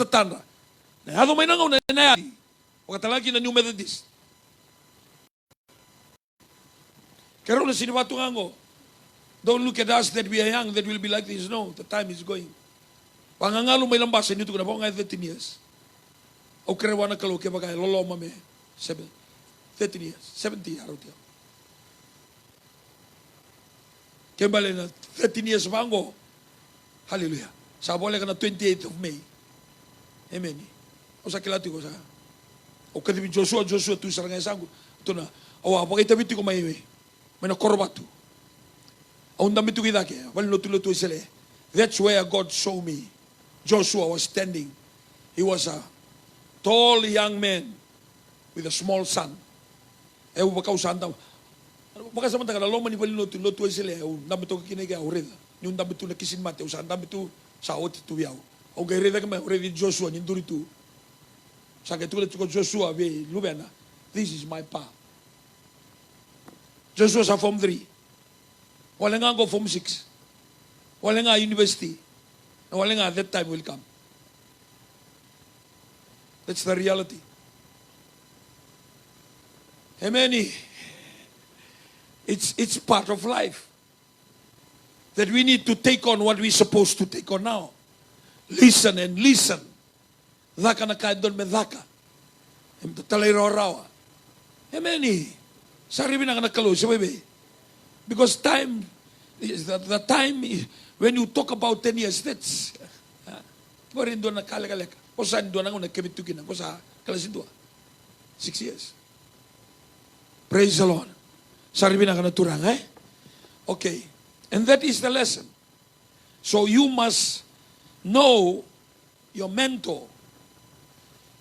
tatana. Na hado may nangaw na inayari. Pagkatalagi na New Methodist. Kaya na sinibato nga ngo, don't look at us that we are young, that will be like this. No, the time is going. Pangangalo may lambasan nito ko na po nga 13 years. O kerewa na kalo kaya bagay, lolo mame, 13 years, 70 araw tiyo. Kaya bali na 13 years bango, hallelujah. Sabole ka na 28th of May. Amen. O sa kilati ko sa, o katibi Joshua tu sarangay sango, ito na, o apakita biti ko may na korbatu. O dami tu kita kaya, bali lutu sila. That's where God showed me. Joshua was standing. He was a tall young man with a small son. Eh, baka usahan tama. Baka sa mata ka, lalo man ibali lutu sila. O dami tu kinigay, ureda. Yung dami tu nakisin mate, usahan dami tu sa oti tu yaw. O gay reda kama, ureda Joshua, ninduri tu. Sa kaya tukulat ko Joshua, be, lubena, this is my pa. Joshua sa Form 3. Wala nga ako Form 6. Wala nga university. Wala nga that time will come. That's the reality. Amen. It's part of life. That we need to take on what we're supposed to take on now. Listen and listen. Dhaka na kahit doon may dhaka. Talay raw-rawa. Amen. Sarili na ka nagkalo, si bebe. Because time, the time, when you talk about 10 years, that's, mo rin doon nagkalagaleka. O saan doon ako nagkabitukin ako sa kalasin doon. 6 years. Praise the Lord. Sarili na ka naturang, eh? Okay. And that is the lesson. So you must know your mentor.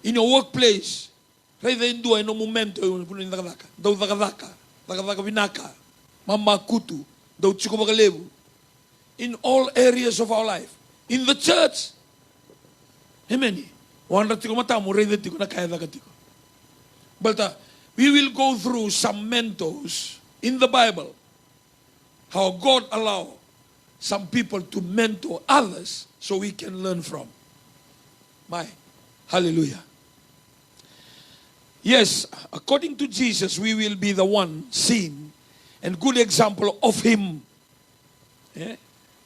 In your workplace, Reza indua no momento puno nakadaka. Daw nakadaka vinaka. Mama kutu, daw chiko magalebu. In all areas of our life. In the church. Amen. Wanda tiko mata mo reza tiko nakaya tiko. But we will go through some mentors in the Bible. How God allow some people to mentor others so we can learn from. My hallelujah. Yes, according to Jesus, we will be the one seen and good example of Him. Yeah?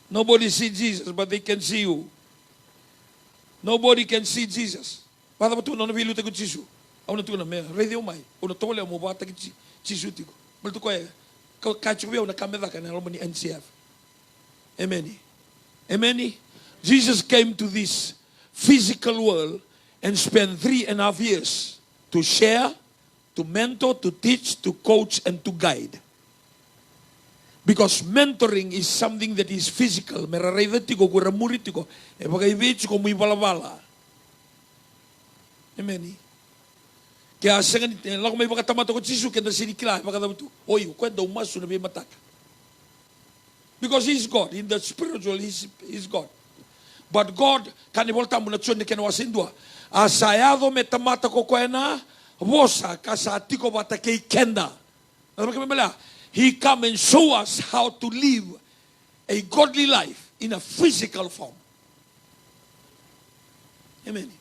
Nobody see Jesus, but they can see you. Nobody can see Jesus. Para ba ito na nabilu tayo Jesus? Ako na ito na may radio may. O na tole mo ba tayo Jesus tiko. Balto ko eh. Kachubiyaw na kamera ka na ni NCF. Amen. Amen. Jesus came to this physical world and spent 3.5 years to share, to mentor, to teach, to coach, and to guide. Because mentoring is something that is physical. Merarayveti ko, kuramuriti ko, e pagkaivetsi ko muy balabala. Amen. Kaya sa ganit, lang may pagkatamata ko, Jisu, kaya sinikila, pagkatama ito, oy, kwenda umaso na may mataka. Because He's God. In the spiritual, He's God. But God, kanibolta mo na tsun ni kinawasindwa, asayado me tamata ko kwena, wosa kasati ko bata kay kenda. He come and show us how to live a godly life in a physical form. Amen.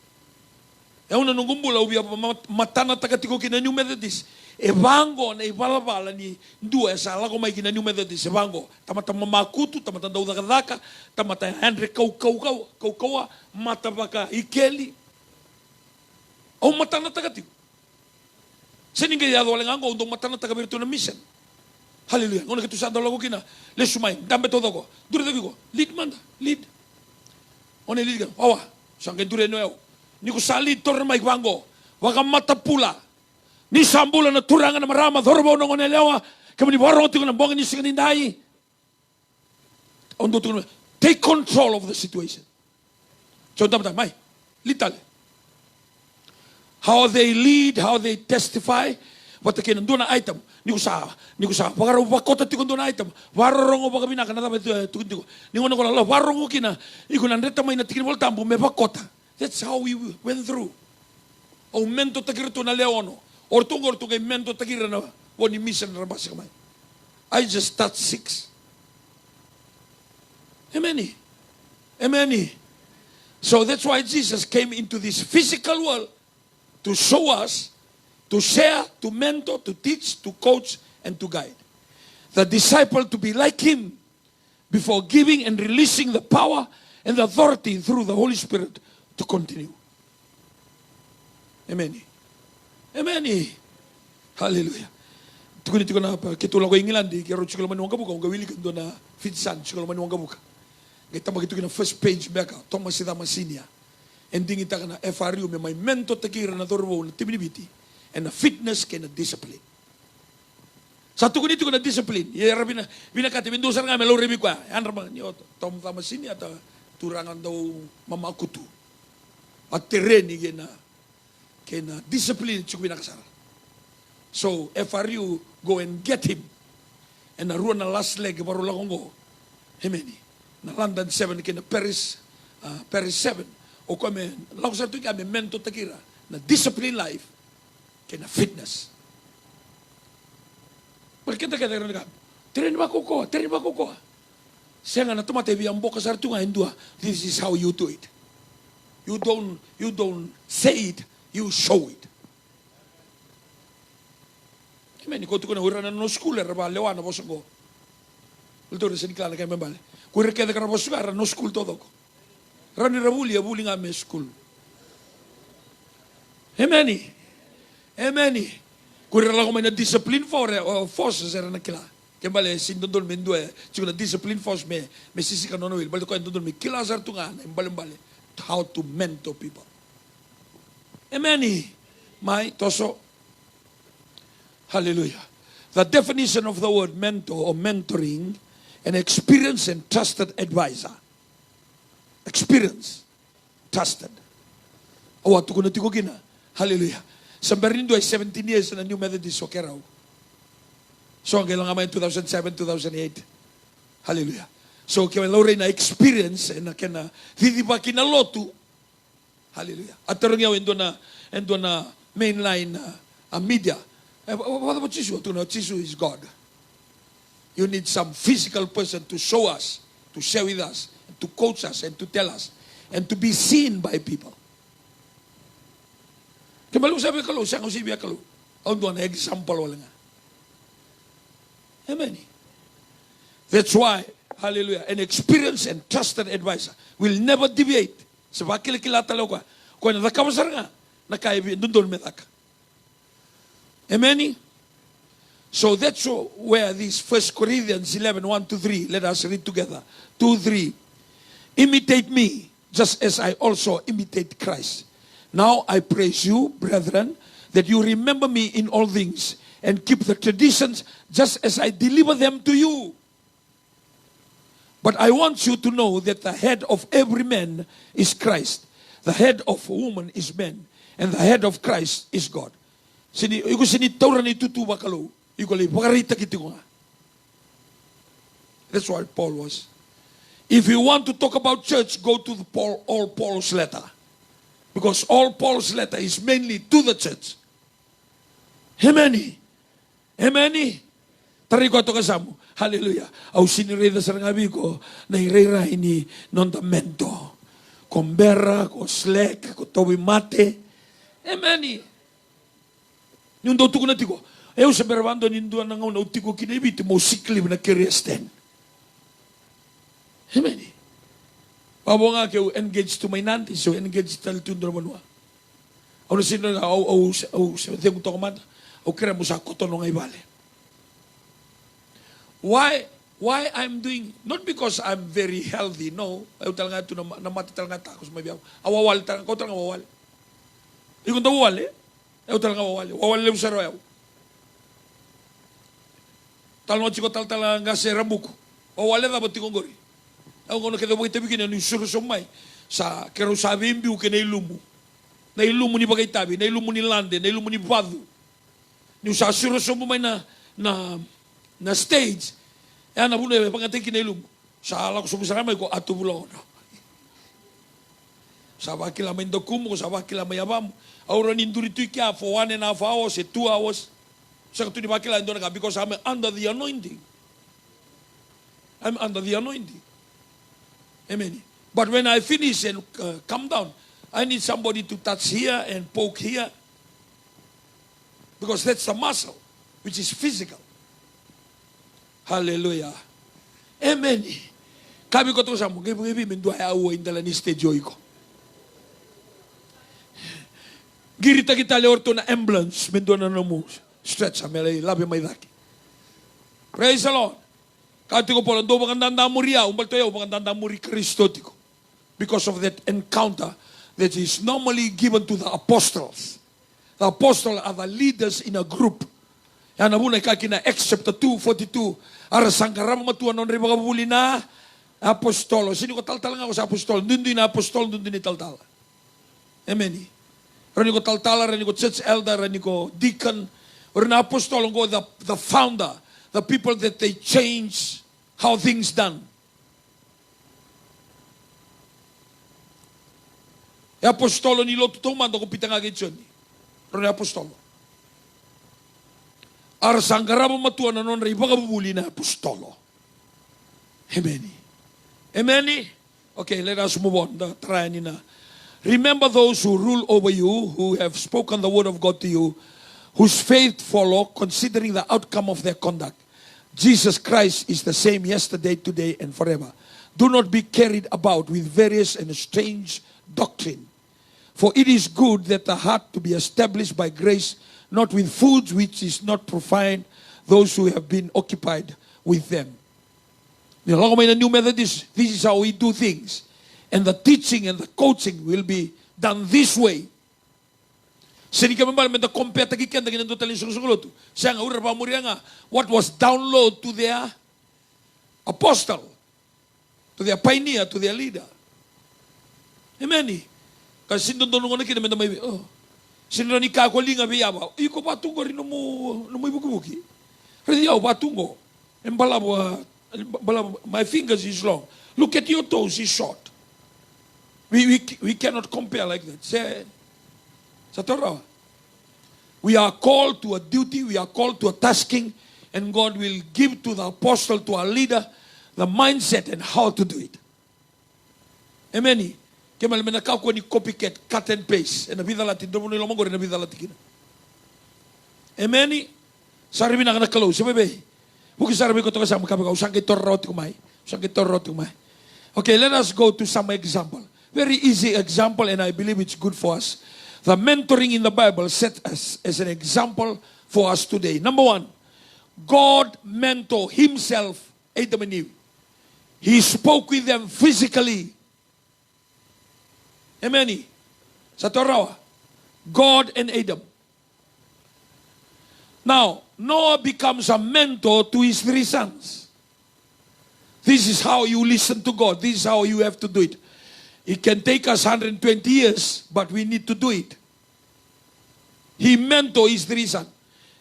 E una nungumbula ubia matana takatiko kina New Methodist. Evango na ibalabala ni dua sa lago may kina New Methodist. Evango tamata mamakutu, tamata daw dakadaka, tamata Henry kaukawa, mata baka ikeli. O matana takatiko. Sininga yado walengango undong matana takabirito na mission. Hallelujah. Ngona kitu sa dalago kina lesumay dambe todo ko. Dure ko. Lead manda, lead. Ona lead ka. Wawa. Sangke dure no yo. Ni ko sali tor mai kwango. Waka mata pula. Ni sambula na turangan na marama dhorbo no ngone lewa. Kami ni warong tiko na bonga ni singendai. Ondo tiko take control of the situation. So damta mai. Litale. How they lead, how they testify. What the kinan doon na item. Ni ko sa. Pagkaraw bakota tikon doon na item. Warong ko kami na kanata tukon tiko. Ni ko na ko lalo. Warong ko kina. Iko nandeta may natikin mo tambo may bakota. That's how we went through. O mento takirito na leono. Ortung kay mento takira na. Wani mission na rabasa kamay. I just touched 6. Amen. Amen. So that's why Jesus came into this physical world to show us, to share, to mentor, to teach, to coach, and to guide. The disciple to be like him before giving and releasing the power and the authority through the Holy Spirit to continue. Amen. Amen. Hallelujah. Tukunit ko na pa kitula ko England kero chikolo man wanga buka wanga wili kendo na fitsan chikolo man wanga buka. Kita magitu na first page beka Thomas Ida Masinia. Ending ita kana FRU me may mento takira na torbo na tibinibiti and na fitness kay na discipline. Sa tukunit ko na discipline. Yera binakati bindusan nga melo rebi kwa. Yan ramang niyo Tom Masinia ta turangan daw mamakutu. At tereni kena discipline chuk binakasara. So FRU go and get him. And naruan na last leg baru lang go. Himeni. Na London 7 kena Paris 7. O kami lang sa tuig kami mento takira na discipline life kena fitness. Kita kata tren ba kuko. Saya nga natumatay biyang boka sa tunga hindua. This is how you do it. You don't say it, you show it. Amen. Ikaw ko na hura na no schooler ba lewa na boso ko. Ulto na sinikala kay membale. Kuira kaya ka na boso ka no school todo ko. Rani rabuli abuli nga me school. Amen. Amen. Kuira lang ko may na discipline forces era na kila. Kembali sindondol mendue. Siguro na discipline force me sisika no will. Balik ko indondol me kila sa tunga na imbale how to mentor people. Amen. May toso. Hallelujah. The definition of the word mentor or mentoring, an experienced and trusted advisor. Experienced, trusted. O ato ko na tigogina. Hallelujah. Sa Berindo ay 17 years na New Methodist Sokeraw. So ang kailangan may 2007, 2008. Hallelujah. So kaya lauray na experience na kena hidiba kinalotu. Hallelujah. At tarong yaw endo na mainline media. What about Jesus? Jesus is God. You need some physical person to show us, to share with us, to coach us, and to tell us, and to be seen by people. Kemalu sabi kalau, siya kasi biya kalau. Ang doon na example wala nga. Amen. That's why, hallelujah, an experienced and trusted advisor will never deviate. Sa bakil-kilata ko, kung nakakawasar nga, nakaibi, doon metak. Amen. So that's where this 1 Corinthians 11, 1-3, let us read together. 2-3. Imitate me, just as I also imitate Christ. Now I praise you, brethren, that you remember me in all things and keep the traditions just as I deliver them to you. But I want you to know that the head of every man is Christ. The head of a woman is man. And the head of Christ is God. Iko sinitawran itutuba kalo. Iko li pakarita kiti ko nga. That's what Paul was. If you want to talk about church, go to all Paul's letter. Because all Paul's letter is mainly to the church. Amen. Amen. Tari ko ito kasamo. Hallelujah. Au sinirida sa ngabi ko na ireray ni nondamento. Kombera, ko slek, ko tobi mate. Amen. Yung daw ko na tiko, ayaw sa berabando ninduan na nga na utiko kinibiti mo siklib na kiriesten. Amen. Pabo nga kayo engage to my nanti, so engage tal tundro manwa. Ano sino nga, sa tiyong tokamata, kira mo sa koton ng ibale. Why I'm doing, not because I'm very healthy, no. Ayaw talaga ito na mati talaga takos mabiyaw. Awawal talaga, ko talaga awawal. Ikon daw awawal ayaw talaga awawal. Awawal lang sa ayaw. Talong chiko talaga nga sa rambuko. Awawal na ba tikong gori. Ayaw ko na kita mo itabi kina ni surusumay. Sa kero sabi imbiw kina ilumu. Na ilumu ni bagay tabi, na ilumu ni lande, na ilumu ni badu. Ni sa surusumay na stage. Yan na puno, pangatay kina ilumu. Sa ala ko sumisaramay ko, ato bulang ko. Sa bakila may dokumo, sa bakila may abam. Aura nindurito kya for 1.5 hours, 2 hours. Sa katuni bakila ando na because I'm under the anointing. I'm under the anointing. Amen. But when I finish and come down, I need somebody to touch here and poke here. Because that's the muscle, which is physical. Hallelujah. Amen. Kami ko to sa mga gibi mendo ay awo indala ni stage ko. Girita kita le orto na ambulance mendo na mo stretch amela labi may daki. Praise the Lord. Kati ko po lando magandanda muria umbal to yo magandanda muri Kristo tiko. Because of that encounter that is normally given to the apostles. The apostles are the leaders in a group. Yan nabunay kakina Acts chapter 2:42. Ara sangkaram matuan non riba kabuli na apostolo. Sino ko taltal nga ako sa apostol. Nundun na apostol, nundun ni taltal. Amen. Rani ko taltala, rani ko church elder, rani ko deacon. Or na apostol ko the founder. The people that they change how things done. E apostolo ni lo tutumando ko pitang agad yun. Rani apostolo. Arsanggaramo matuan na non rin pagkabubuli na apostolo. Amen. Amen. Okay, let us move on. Try na. Remember those who rule over you, who have spoken the word of God to you, whose faith follow, considering the outcome of their conduct. Jesus Christ is the same yesterday, today, and forever. Do not be carried about with various and strange doctrine. For it is good that the heart to be established by grace, not with foods which is not profane, those who have been occupied with them. You know, in the New Methodist, this is how we do things. And the teaching and the coaching will be done this way. Sini kami ba menta compare tagikan dengan total instruction. Siya nga ura pa muriya nga what was download to their apostle, to their pioneer, to their leader. Amen. Kasi sindon-donon ko na kinamenta may Sino ni kakolinga biyaba, iko patungo rin mo ibuki-buki. Redi yaw patungo. And my fingers is long. Look at your toes, is short. We cannot compare like that. Sa Torah. We are called to a duty, we are called to a tasking, and God will give to the apostle, to our leader, the mindset and how to do it. Amen. Kaya malamang nakakuha ni copycat, cut and paste. E nabida latin, doon mo nilang mongore, nabida latin. Amen. Sarabi na ka nakalaw. Sabi, buki sarabi ko ito kasama kami ka. Usang kito roti kumay. Okay, let us go to some example. Very easy example, and I believe it's good for us. The mentoring in the Bible set us as an example for us today. Number one, God mentored himself, Adam and Eve. He spoke with them physically. Amen. Sa Torah, God and Adam. Now, Noah becomes a mentor to his 3 sons. This is how you listen to God. This is how you have to do it. It can take us 120 years, but we need to do it. He mentored his 3 sons.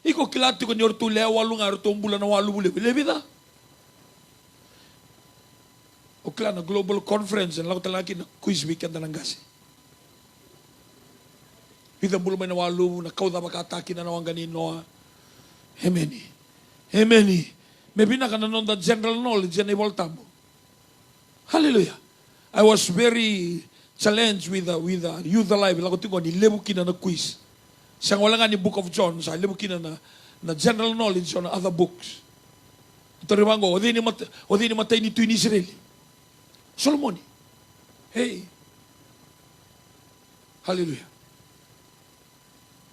Iko kilati ko nyor tule walu nga rutumbula na walu bule. Bilebida. O kila na global conference, and lang talaki na quiz weekend na lang gasi. Pita bulu may nawalu, na kauda makataki na nawang ganin Noah. Amen. Amen. Maybe na ka nanon the general knowledge yan ivoltamo. Hallelujah. I was very challenged with the youth alive. Lago tingo ni lebukin na quiz. Siyang wala nga ni Book of John, sa lebukin na general knowledge on other books. Ito rin bango, o di ni matay ni Twin Israel. Solomon. Hey. Hallelujah.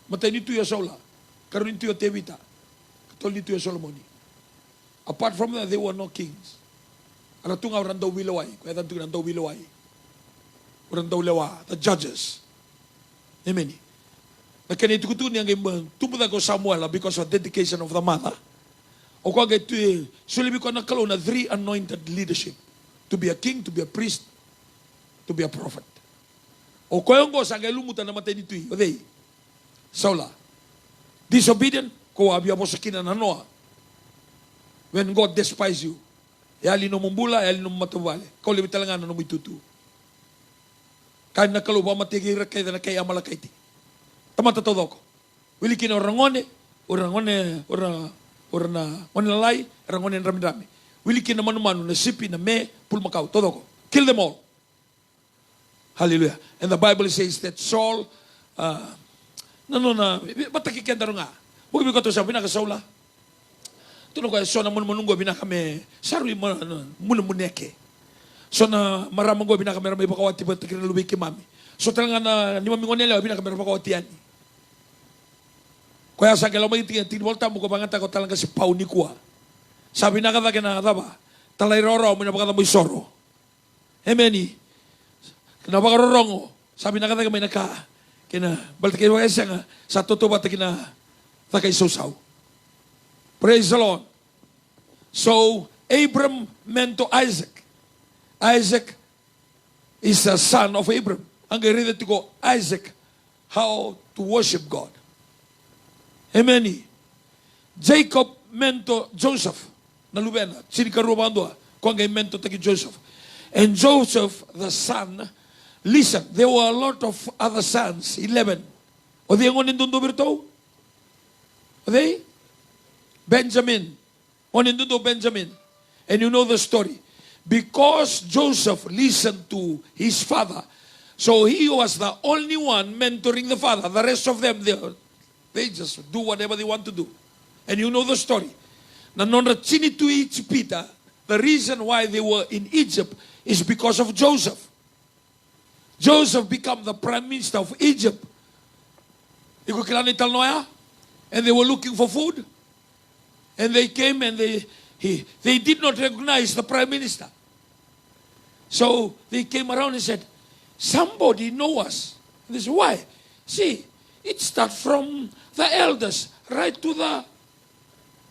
Matay ni Tuya Saula. Karoon ni Tuya Tevita. Katol ni Tuya Solomon. Apart from that, there were no kings. Ano ito nga orang daw wilaway. Kaya ito nga daw wilaway. Orang daw lewa. The judges. Amen. Nakanito ko ito niya ngayon. Tumuda ko Samuel because of dedication of the mother. O kaya ito sulibi ko nakalo na 3 anointed leadership. To be a king, to be a priest, to be a prophet. O kaya ko sa lumutan na matay nito. Okay. Saula. Disobedient. Kuha biya mo sa kinananoa. When God despise you. Yali no mumbula, yali no matubali. Kau lebih talangan no mitutu. Kaya nakalupa matigir kaya na kaya malakaiti. Tama todo ko. Wili kina orangone lalai, orangone rami-rami. Wili kina manu-manu na sipi na me pulmakau todo ko. Kill them all. Hallelujah. And the Bible says that Saul, ba't nakikenda nga? Huwag ko ito sa pinakasaula. Ito na kaya, so na munungo, binakame, sarili mo, munamuneke. So na maramang go, binakame, ramay pakawati, ba't kinalubay kimami. So talaga na, ni mamingon nila, binakame, pakawati yan. Kaya sa galaw may tinvolta mo ko bangata ko talaga si Pau ni Kua. Sabi na kada kina ba? Talay roro mo na baka mo isoro. Amen. Kina baka rorongo. Sabi na kada may naka kina balik kayo kaya nga sa totoo ba kina takay susaw. Praise the Lord. So Abram meant to Isaac. Isaac is the son of Abram. Ang read to go Isaac how to worship God. Amen. Jacob mento Joseph. Nalubena. Sinikarubando. Kung ngay mento taki Joseph. And Joseph, the son, listen, there were a lot of other sons. 11. O di ang onin doon berto? O di? Benjamin. Onin doon Benjamin. And you know the story. Because Joseph listened to his father, so he was the only one mentoring the father. The rest of them, they just do whatever they want to do. And you know the story. Peter, the reason why they were in Egypt is because of Joseph. Joseph became the prime minister of Egypt. And they were looking for food. And they came and they did not recognize the prime minister. So they came around and said, somebody know us. And they said, why? See, it starts from the elders right to the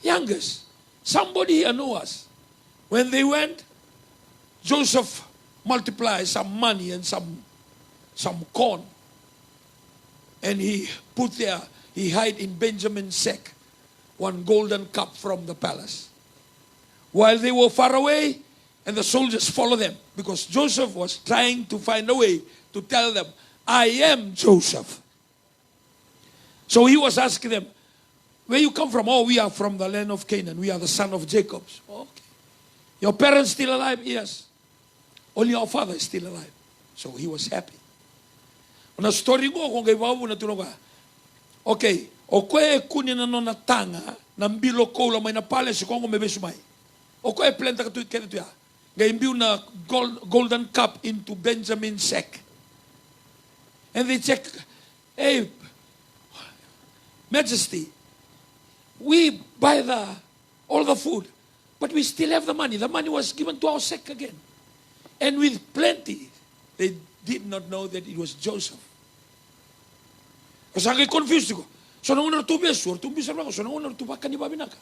youngest. Somebody here know us. When they went, Joseph multiplied some money and some corn. And he put there, he hid in Benjamin's sack one golden cup from the palace. While they were far away, and the soldiers followed them, because Joseph was trying to find a way to tell them, I am Joseph. So he was asking them, where you come from? Oh, we are from the land of Canaan. We are the son of Jacob. Okay. Your parents still alive? Yes. Only our father is still alive. So he was happy. Na story mo kung kay babu na tunog ka. Okay. O kwe kunin na no natanga na mbilo ko la may napale si Kongo mebe sumay. O kwe planta ka tuit kaya tuya. Ngay imbiw na golden cup into Benjamin's sack. And they check, hey, Majesty, we buy all the food, but we still have the money. The money was given to our sack again. And with plenty, they did not know that it was Joseph. Kasi ang confused ko. So nang una tubes, or tubes ako, so nang una tubakan ni babinaka.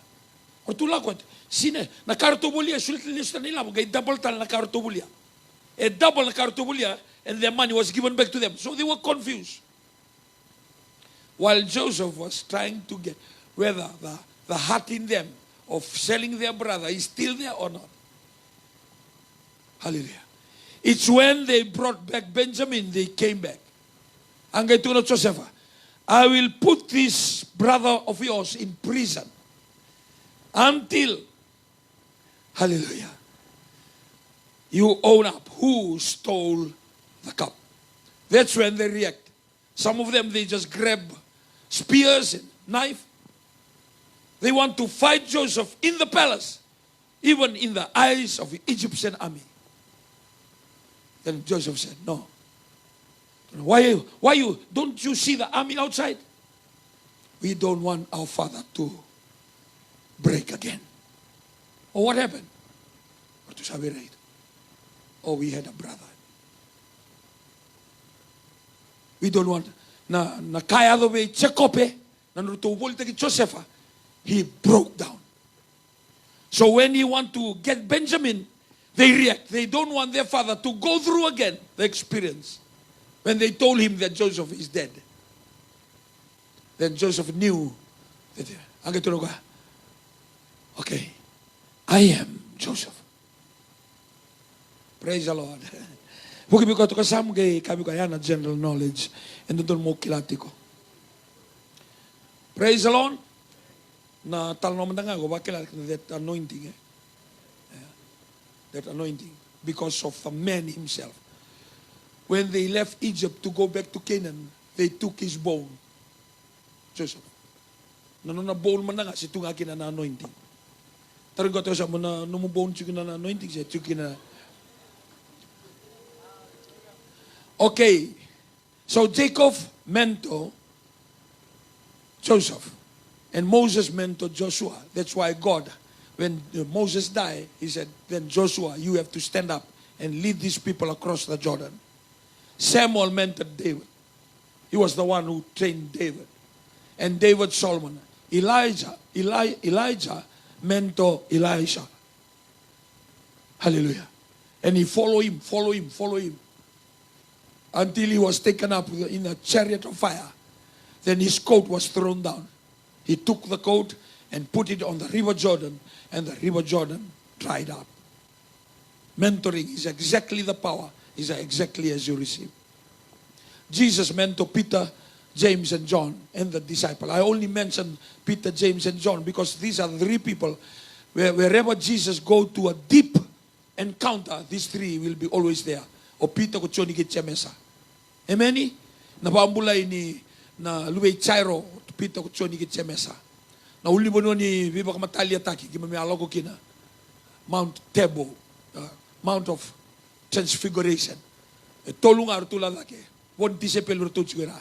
Or tulakot, sine, na kartubulia, sulit lista nila, magay double tal na kartubulia. A double na kartubulia, and their money was given back to them. So they were confused. While Joseph was trying to get whether the heart in them of selling their brother is still there or not. Hallelujah. It's when they brought back Benjamin, they came back. Ang gaito na Joseph, I will put this brother of yours in prison until, hallelujah, you own up who stole the cup. That's when they react. Some of them, they just grab spears and knife. They want to fight Joseph in the palace, even in the eyes of the Egyptian army. Then Joseph said, no. Why you? Don't you see the army outside? We don't want our father to break again. Oh, what happened? What was right? Oh, we had a brother. We don't want na kaya do be Chekope na nutubol taki Joseph. He broke down. So when he want to get Benjamin, they react. They don't want their father to go through again the experience. When they told him that Joseph is dead, then Joseph knew that, okay, I am Joseph. Praise the Lord. Bukid ko ito kasama kay kami kaya na general knowledge and doon mo kilati ko. Praise the Lord. Na talong naman nga ko, bakit that anointing eh? That anointing. Because of the man himself. when they left Egypt to go back to Canaan, they took his bone. Joseph. Na bone man na nga, si tunga kina na anointing. Tarang ko sa mo na bone siya na anointing siya, kina. Okay. So Jacob mentor Joseph. And Moses mentored Joshua. That's why God, when Moses died, he said, then Joshua, you have to stand up and lead these people across the Jordan. Samuel mentored David. He was the one who trained David. And David Solomon. Elijah mentored Elisha. Hallelujah. And he followed him. Until he was taken up in a chariot of fire. Then his coat was thrown down. He took the coat and put it on the river Jordan, and the river Jordan dried up. Mentoring is exactly the power, is exactly as you receive. Jesus mentored Peter, James, and John, and the disciple. I only mentioned Peter, James, and John because these are the three people. Wherever Jesus go to a deep encounter, these three will be always there. O Peter ko Johnny Kitchamesa. Amen? Napambulay ni na Luway Chairo, Peter ko Johnny Kitchamesa. Na uli mo ni Viva Kamatalia Taki, gimamialo ko kina. Mount Tebo, Mount of Transfiguration. Tolungar tulalake. Won disciple rutuchwera.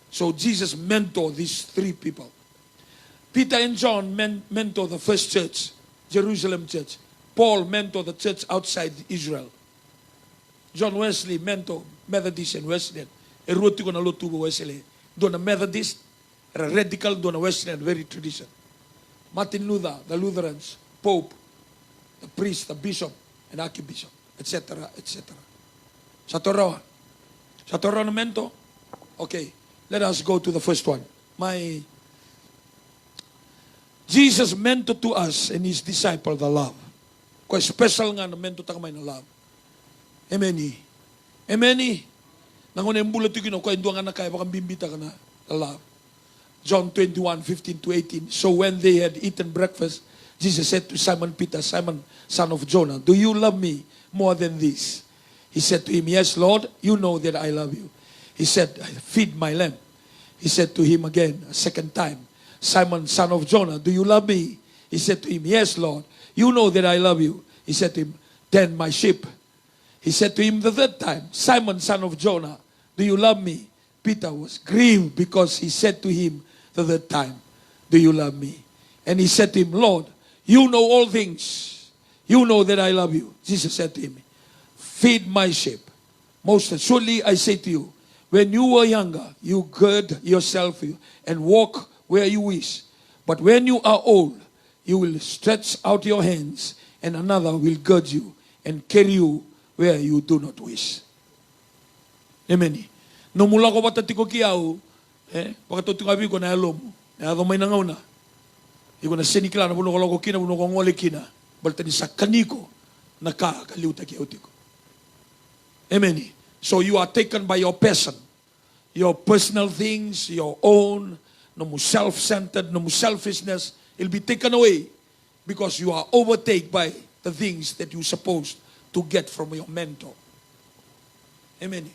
So Jesus mentored these three people. Peter and John mentored the first church, Jerusalem church. Paul mentored the church outside Israel. John Wesley mentored Methodist and Wesleyan. Eruti ko na lutu ko Wesley. Doon na Methodist, radical, doon na Wesleyan, very tradition. Martin Luther, the Lutherans, Pope, the priest, the bishop, and archbishop, etc., etc. Sa Toro na mento? Okay, let us go to the first one. Jesus mentored to us and his disciple the love. Kaya special nga na mentor takamay na love. Amen. Amen. Nangon yung bulat yung kaya doon nga na kaya baka bimbita ka na the love. John 21:15-18. So when they had eaten breakfast, Jesus said to Simon Peter, Simon, son of Jonah, do you love me more than this? He said to him, yes, Lord, you know that I love you. He said, feed my lamb. He said to him again, a second time, Simon, son of Jonah, do you love me? He said to him, yes, Lord, you know that I love you. He said to him, tend my sheep. He said to him the third time, Simon, son of Jonah, do you love me? Peter was grieved because he said to him the third time, do you love me? And he said to him, Lord, you know all things. You know that I love you. Jesus said to him, feed my sheep. Most assuredly I say to you, when you were younger, you gird yourself and walk where you wish. But when you are old, you will stretch out your hands, and another will gird you and carry you where you do not wish. Amen. No mula ko batati ko kiyaw, baka to tingabi ko na alom, na may nangaw na. Iko na sinikla na puno ko kina, puno ko ngole kina, balta ni sa kaniko, nakakaliuta kiyaw tiko. Amen. So you are taken by your passion, your personal things, your own, no more self-centered, no more selfishness. It'll be taken away because you are overtaken by the things that you're supposed to get from your mentor. Amen.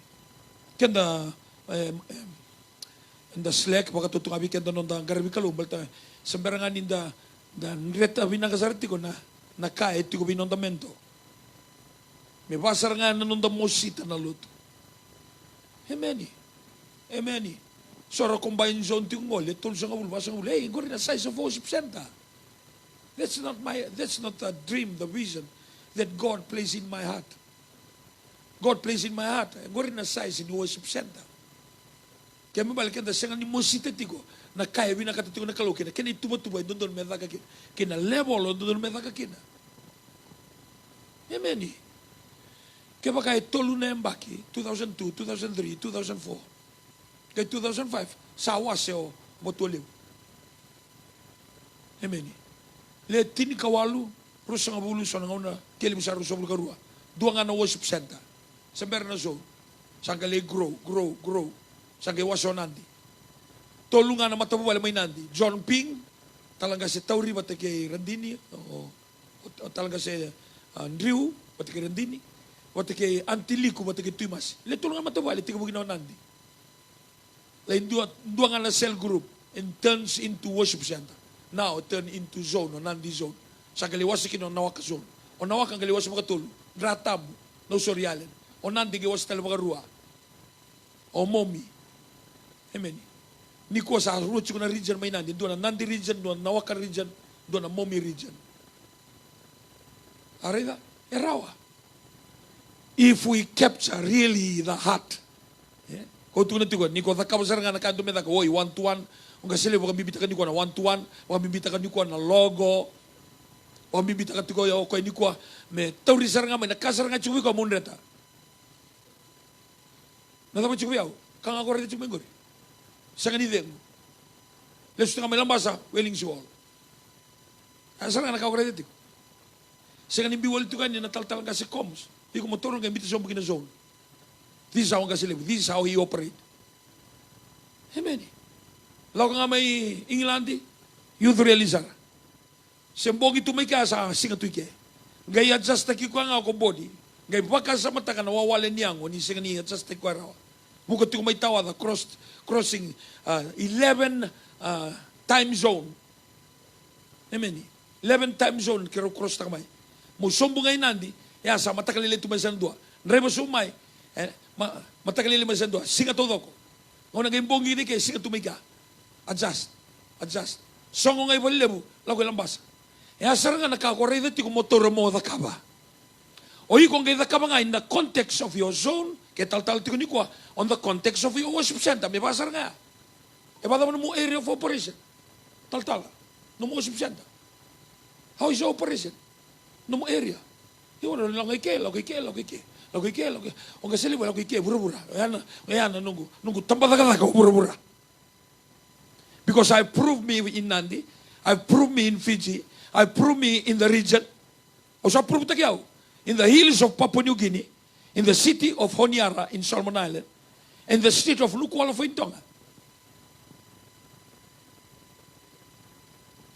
Kanda in the slack baka tutungabi kanda non da garbi kalum balta sembarangan inda dan reta vinakasarti ko na nakaet ko binondamento. May basar nga nanon da mosita na luto. Amen. Amen. Sora combine zone tingol, etol sa ngul basang ul. Hey, ngori na size of 40%. That's not a dream, the vision that God placed in my heart. God placed in my heart. Ngori na size in 40%. Kaya mabalikan da siya nga ni mosita tiko na kaya binakatatigo na kalukina. Kaya ituba-tuba doon medaka kina. Kina level o doon medaka kina. Amen. Kaya baka tolu na yung baki, 2002, 2003, 2004. Kaya 2005, sawa siya o motuliw. Amen. Le tini kawalu, rusa nga bulu sa nga kilim sa rusa bulgarua. Dua nga na 80%. Sa meron na so, sangka le grow. Sangka waso nandi. Tolu nga na matabubala may nandi. John Ping, talaga si Tauri, pati kay Randini, o talaga si Andrew, pati kay Randini. watike antiliku watike tuimas. Le tulungan matawali tika buginaw nandi. Lain dua nga na cell group and turns into worship center. Now turn into zone or nandi zone. Sa kaliwas kino nawaka zone. O nawaka ang kaliwas makatulu. Dratab no soryalen. O nandi giwas tala makarua. O momi. Amen. Ni ko sa roots ko na region may nandi. Doon na nandi region, doon na nawaka region, doon na momi region. Arida, erawa. If we capture really the heart. Kau tu nanti ni kau tak pasal dengan nak antum medak, oi one to one, orang sila bukan bibitakan ni kau na one to one, orang bibitakan ni kau na logo, orang bibitakan tu kau ya kau ni kau me tahu risar ngam, nak kasar ngam cukup kau munreta. Nada macam cukup ya, kang aku reda cukup ngori. Sangat ni deng. Lepas tu kami lambasa, welling si all. Asal nak kau reda tu. Sangat ni biwal tu kan ni natal-tal kasih koms. Iko motor ng imbitasan mo kinazone. This is how ang kasiliw. This is how he operate. Amen. Lau ka nga may Englandi, youth realizar. Sembogi tumay ka sa singa tuike. Gaya adjust na kikuha nga ako body. Gaya baka sa mata ka nawawala niyang o ni singa ni adjust na kikuha rawa. Bukat tumay tawa na crossing 11 time zone. Amen. 11 time zone kiro cross na kamay. Musombo ngayon nandi, ya sa matakalili tumay sa dua. Nreba sumay, matakalili tumay sa dua. Singa todo ko. Kung nag-imbong gini kay, singa tumay ka. Adjust. Songo ngay balilebu, lago ilang basa. Ya sara nga nakakorey dati kung motor mo da kaba. O kung kay da kaba nga, in the context of your zone, kay tal-tal tiko ni kwa, on the context of your worship center, may basar nga. E bada mo mo area of operation. Tal-tal, no mo worship center. How is your operation? No mo area. Yung ano lang kay Ang kasili wala kay bura-bura. Ayan nunggu tambadaga ka bura-bura. Because I proved me in Nandi, I proved me in Fiji, I proved me in the region. O sa prove tagiyaw in the hills of Papua New Guinea, in the city of Honiara in Solomon Island, in the state of Nukuala Tonga.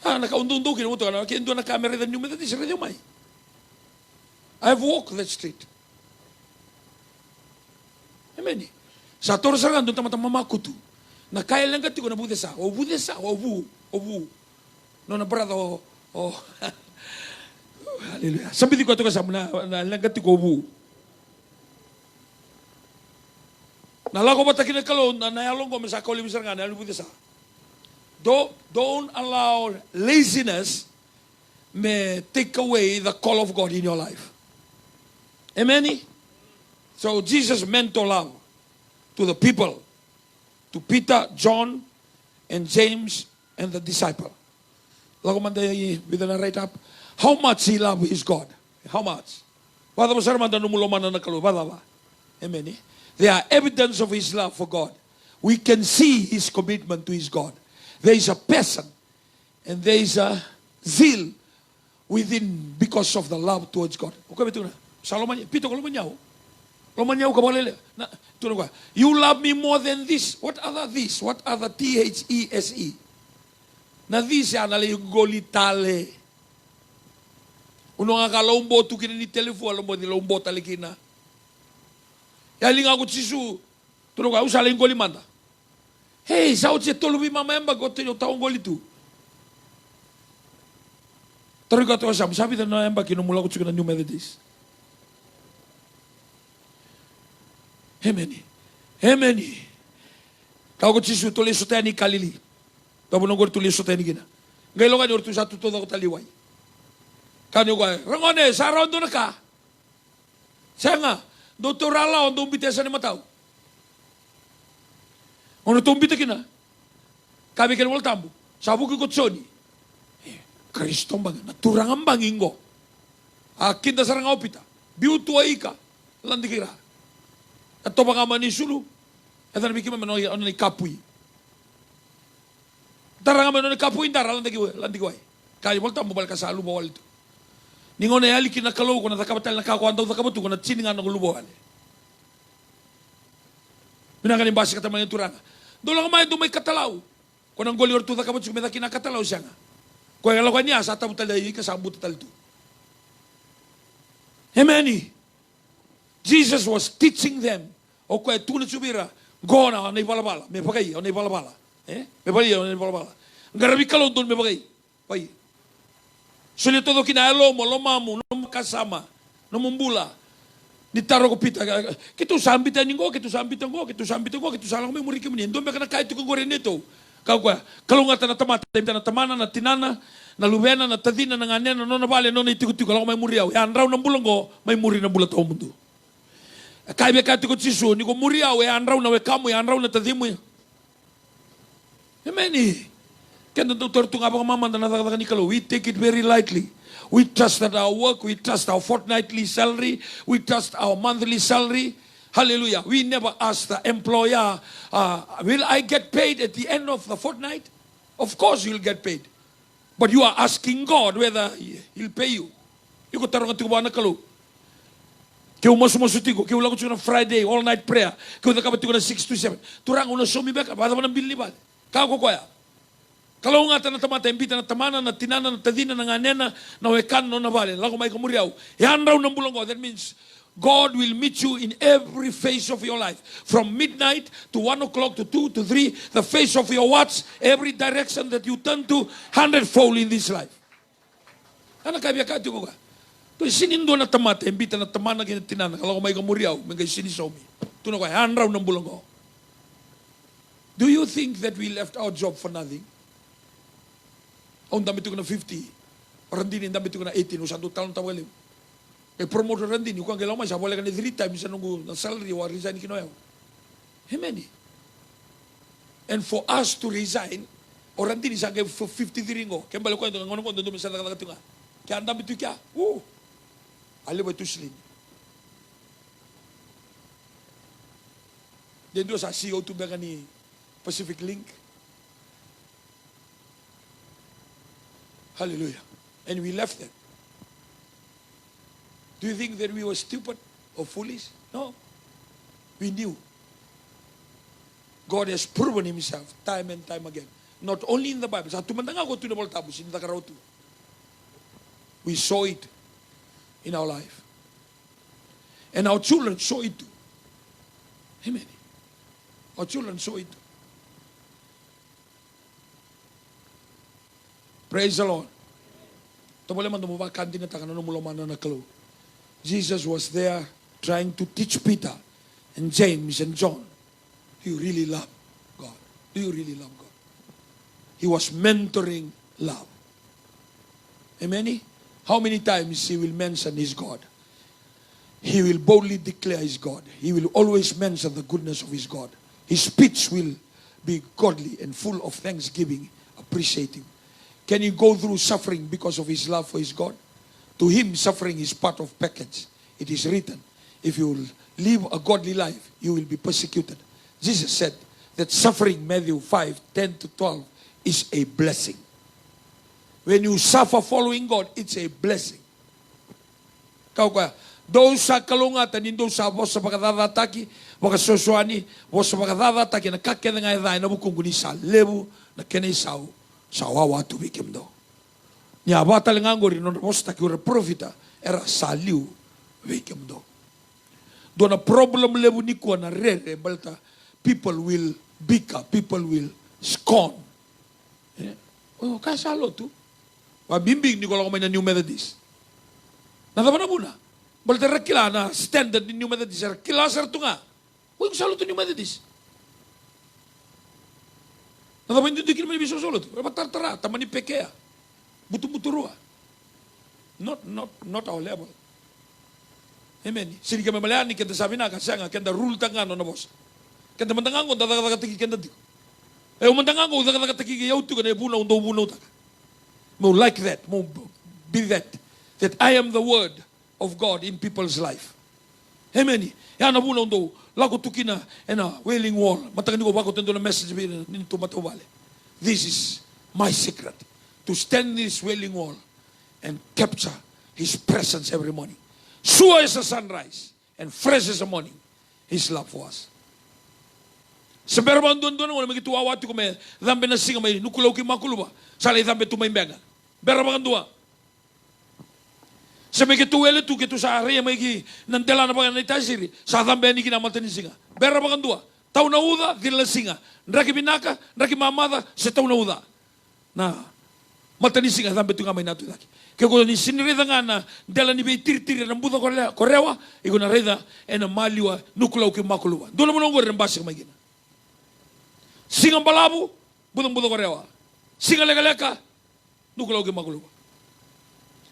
Nakaundong-undong mo ito. Kaya doon na camera na nyumita di sa radyo may. I've walked that street. Amen. Sa toro sa doon tamatang mamakutu. Na kaya lang gati ko na budesa. Obu. No na brada Hallelujah. Sabi di ko ito kasama na lang gati ko obu. Nalako ba takin na kalon na nayalong ko masakaw limisar nga na budesa. Don't allow laziness may take away the call of God in your life. Amen? So Jesus meant to love to the people, to Peter, John, and James, and the disciple. Lago man day with the right up. How much he loved his God? How much? Bada mo man numuloman na nakalu. Bada ba? Amen? They are evidence of his love for God. We can see his commitment to his God. There is a passion and there is a zeal within because of the love towards God. Okay, betul na. Salomon, pito ko lumanyaw. Lumanyaw ka balele. Na, tuno ka. You love me more than this. What other this? What other THESE? Na this ya na yung golitale. Uno nga kalombo tu kini ni telefo alombo ni lombo talikina. Ya linga ko tsisu. Tuno ka usala yung golimanda. Hey, sao che tolubi mamemba gote yo taong golitu. Taro ka to sabi na emba kinumula ko tsika na New Methodist. Amen. Kau ko tsisu tole sotani kalili. Tabo nongor tole sotani gina. Ngayon ka ortu sa todo ko taliway. Kanyo ka, rangone sa rondo na ka. Senga, doktorala on bitesa ni mataw. Ono tumbita kina. Kami kan wal tambu. Sabu ko kutsoni. Kristo bang naturangan bangingo. Akin da sarang opita. Biutu aika. Landikira. At to bang mani sulu. Eta nabi kima manoy ono ni kapui. Darang mano ni kapui ndara landikiway. Kaya wal tambu bal kasalu bawal itu. Ningon na yali kinakalo ko na takabatal na kakwanda takabutu ko na siningan ng lubawal. Minangkan yung basi kataman yung turanga. Doon lang kumain, doon may katalaw. Kung ang goli or tuta kabot, sumita kinakatalaw siya nga. Kung ang alawan niya, sa tabutal na yung kasabot tal to. Amen. Jesus was teaching them. O kaya tunat subira, go na onay balabala, may pagay, onay balabala. May pagay, onay balabala. Ngarabi kalon doon may pagay. Pay. Sulit todo kinalo mo, lomamu, no kasama, no mumbula. Nitaro ko pita, kito sambitan ko, kito sambitan ko, kito sambitan ko, kito salang may muri kami. Doon may kanakait ko gore nito. Kau kaya, kalungatan na tamata, na tamana, na tinana, na lubena, na tadina, na nganena, no nabale, no naitikutik, kalau may muriaw. Yan raw ng bulang ko, may muri na bulat ang mundo. Kaya may katikot si Su, ni ko muriaw, yan raw na wekamu, yan raw na tadimu. Amen eh. Kaya nandang tunga pa mama na natakatak ni Kalo, we take it very lightly. We trust that our work, we trust our fortnightly salary, we trust our monthly salary. Hallelujah. We never ask the employer, will I get paid at the end of the fortnight? Of course you'll get paid. But you are asking God whether He'll pay you. You ko tarong ati ko ba na Kalo. Kaya umasumasuti ko, kaya ulang ko na Friday, all night prayer. Kaya nakapati ko na 6 to 7. Turang una sumi beka, bata mo ng bill ni ba? Kaya ko kaya. Kalau ngata na tamata, imbita na tamana, na tinana, na tadina, na nganena, na wekan, no nabale. Lago may kamuriaw. Yan raw ng bulong ko. That means God will meet you in every phase of your life. From midnight to 1 o'clock to 2 to 3, the phase of your watch, every direction that you turn to, 100-fold in this life. Ano kaya kati ko ka? To sinindo na tamata, imbita na tamana, na tinana. Kalau may kamuriaw, may sinisomi. Tuno ko, yan raw ng bulong ko. Do you think that we left our job for nothing? Ang dami ko na 50. Randini, ang dami ko na 18. Usang taon tawalin. Kaya promoter Randini, kung ang kailangan siya, wala ka na 3 times na salary, wa resign kinoyaw. Amen. And for us to resign, o Randini, siya kaya 53 ringo. Kaya balik ko, ang ngonong doon sa nakatatunga. Kaya ang dami ito kaya, aliw ito silin. Then doon sa CO2 ba ka ni Pacific Link? Hallelujah. And we left them. Do you think that we were stupid or foolish? No. We knew. God has proven Himself time and time again. Not only in the Bible. Sa tumandang ako ito na baltabos, in the Karaotu. We saw it in our life. And our children saw it too. Amen. Our children saw it too. Praise the Lord. Jesus was there trying to teach Peter and James and John. Do you really love God? Do you really love God? He was mentoring love. Amen? How many times he will mention his God? He will boldly declare his God. He will always mention the goodness of his God. His speech will be godly and full of thanksgiving, appreciating. Can he go through suffering because of his love for his God? To him, suffering is part of package. It is written, if you live a godly life, you will be persecuted. Jesus said that suffering, Matthew 5:10-12, is a blessing. When you suffer following God, it's a blessing. Kau kaya, doon sa kalungatan, doon sa vos sa pagkadadataki, wakasoswani, vos sa pagkadadataki, nakakita nga iday, nabukong guni sa lebu, na kenisaw, sa wawa tubikim do. Niya bata lang rin no posta ki ora profita era saliu wikim do. Do na problem lebu ni ko na rere balta people will bika, people will scorn. Oh, kasalo tu. Mabimbing ni ko lang may na New Methodist. Nada na muna. Balta rakila na standard ni New Methodist rakila sar tu nga. Huwag salo tu New Methodist. Natapan hindi naman ibig solo. Matartara, taman ni pekea. Butu-buturua. Not our level. Amen. Sini kami malayani, kanda sabi na, kasi nga, kanda rule tanga no na boss. Kanda mandangangon, dadagagatagi kanda di. Eh, mandangangon, dadagagatagi yaw tu, kanda bunaw, bunaw taga. Mo like that, mo be that. That I am the word of God in people's life. Amen. Yan na bunaw do. Lago tukina and a wailing wall. Matagan ko bako tendo na message nito matawale. This is my secret. To stand in this wailing wall and capture His presence every morning. Sure as the sunrise and fresh as the morning. His love for us. Sa berban doon wala magituawati ko may dambe na singa may nukulaw ki makuluba. Sala dambe tumay benga. Berban dua. Sa may kituwele tu kitu sa area may ki nandela na ba na itasiri sa tambe ni kinamata ni singa. Bera ba kandua? Tau na uda dila singa. Nraki binaka, nraki mamada sa tau na uda. Na mata ni singa tambe tu ngamay natu daki. Kaya ko ni sinirida nga na dela ni bay tir-tir ng buda korewa, iko na reda e na maliwa nukulaw ki makuluwa. Doon mo nang gore ng basi may gina. Singang balabu, budang buda korewa. Singa leka-leka, nukulaw ki makuluwa.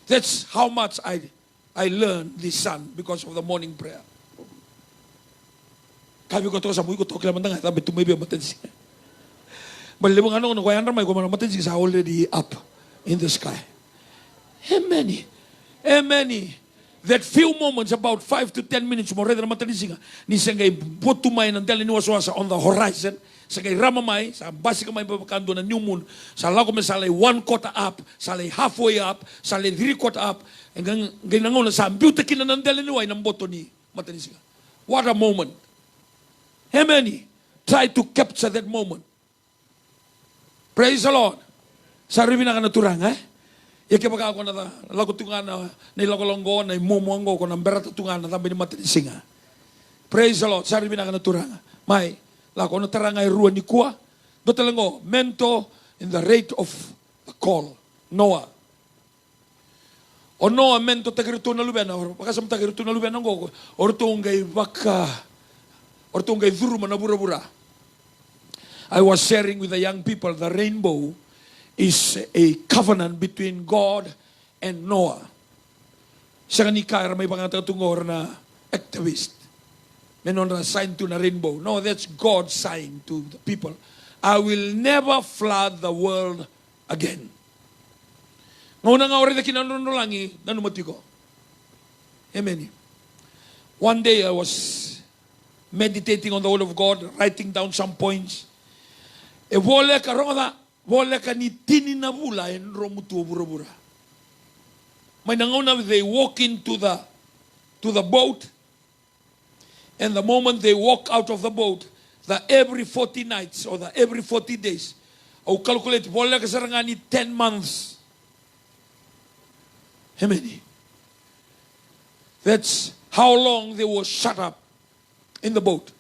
That's how much I learned this son because of the morning prayer. Kami ko to sa buhay ko to kila mandang tabi tumaybi ang matensi. Balibang ano kung kaya may kumana matensi sa already up in the sky. Amen. Amen. That few moments, about 5 to 10 minutes mo redra matensi nga ni sangay putumay ng dali ni waswasa on the horizon. Sa kay ramamay, sa basi kamay papakando na new moon, sa lago may salay 1/4 up, salay halfway up, salay 3/4 up, hanggang ginangaw na sa beauty kinanandala niway ng boto ni Matanisiga. What a moment. Amen. Try to capture that moment. Praise the Lord. Sa rin na ka naturang, Yaki baka ako na lago tunga na nilakolonggo, na imumuanggo ko, ng berata tunga na tabi ni Matanisiga. Praise the Lord. Sa rin na ka naturang. May, lako na tarangay ruan ni kuwa. Dotalango, mento in the rate of the call. Noah. O Noah mento tagirito na luben. Pakasam tagirito na luben ang gogo. Ortongay baka. Ortongay dhuruma na bura-bura. I was sharing with the young people, the rainbow is a covenant between God and Noah. Sa kanikara may pangatatungor na activist. Menon na sign to na rainbow. No, that's God's sign to the people. I will never flood the world again. Ngayon nga orin na kinanunulangi, nanumati ko. Amen. One day I was meditating on the word of God, writing down some points. E wole ka ni tini na bula en romutu bura-bura. May nangaw na they walk into the boat. And the moment they walk out of the boat, the every 40 nights or the every 40 days, o calculate, wala ka sarangani 10 months. Amen. That's how long they were shut up in the boat.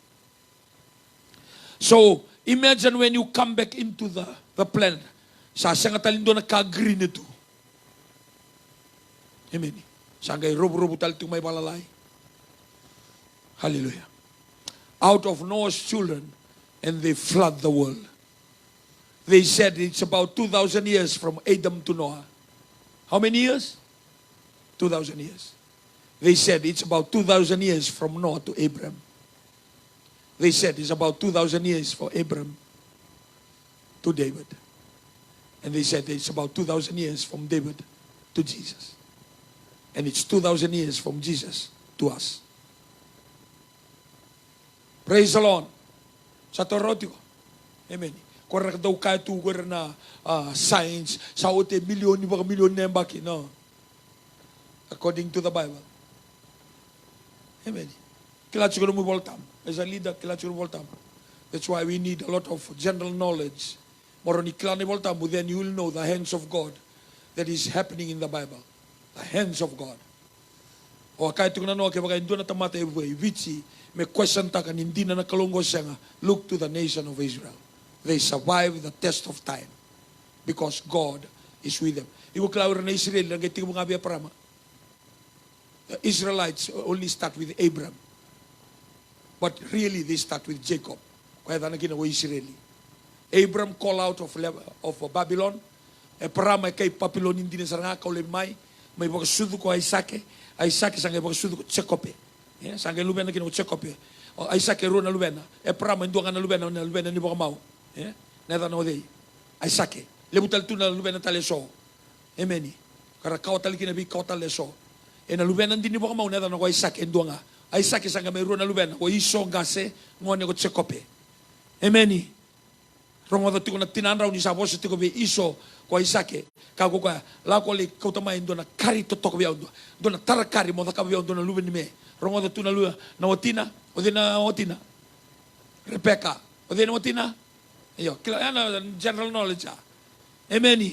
So, imagine when you come back into the planet, sasang talindo na ka-green ito. Amen. Sangay robo-robo talitong may balalay. Hallelujah. Out of Noah's children, and they flood the world. They said it's about 2,000 years from Adam to Noah. How many years? 2,000 years. They said it's about 2,000 years from Noah to Abraham. They said it's about 2,000 years for Abraham to David. And they said it's about 2,000 years from David to Jesus. And it's 2,000 years from Jesus to us. Praise the Lord. Sa torotiko. Amen. Korek daw kaya tugur na science. Sa ote milyon, baka milyon na yung baki. No. According to the Bible. Amen. Kailangan siguro mo voltam. As a leader, kailangan siguro voltam. That's why we need a lot of general knowledge. Moroni kailangan voltam, then you will know the hands of God that is happening in the Bible. The hands of God. O kahit kung ano, kaya baka hindi na tamata vici, may question ta kan hindi na nakalunggo siya nga, look to the nation of Israel. They survived the test of time because God is with them. Iwo klawar na Israel, nagay tingin mo nga biya parama. The Israelites only start with Abraham. But really, they start with Jacob. Kaya na ginawa Israeli. Abraham call out of Babylon. E parama kay Papilon hindi na saranga kaulim may bagasudo ko Isaac. Isaac sangay bagasudo ko Tsekope. Sangay luben na ginawa Tsekope. O Isaac ro na luben na. E parama ndo nga na luben na ni baka mau. Neta no day. Isaac. Lebutal tu na luben na taleso. Amen. Kara kautal kinabi kautal leso. E na luben din ni baka mau neta no ko Isaac ndo nga. Isaac sangay may ro na luben ko iso ngase ngone ko Tsekope. Amen. Rongo da tiko na tinanraw ni sa boss tiko be iso ko Isaac. Kago ka la ko le ko tamay ndo na kari to toko biao ndo na tarakari mo da ka biao ndo na luben ni me. Rongo da tu na lua na otina, odina otina. Rebecca, odina otina. Yo, kila ana general knowledge. Amen.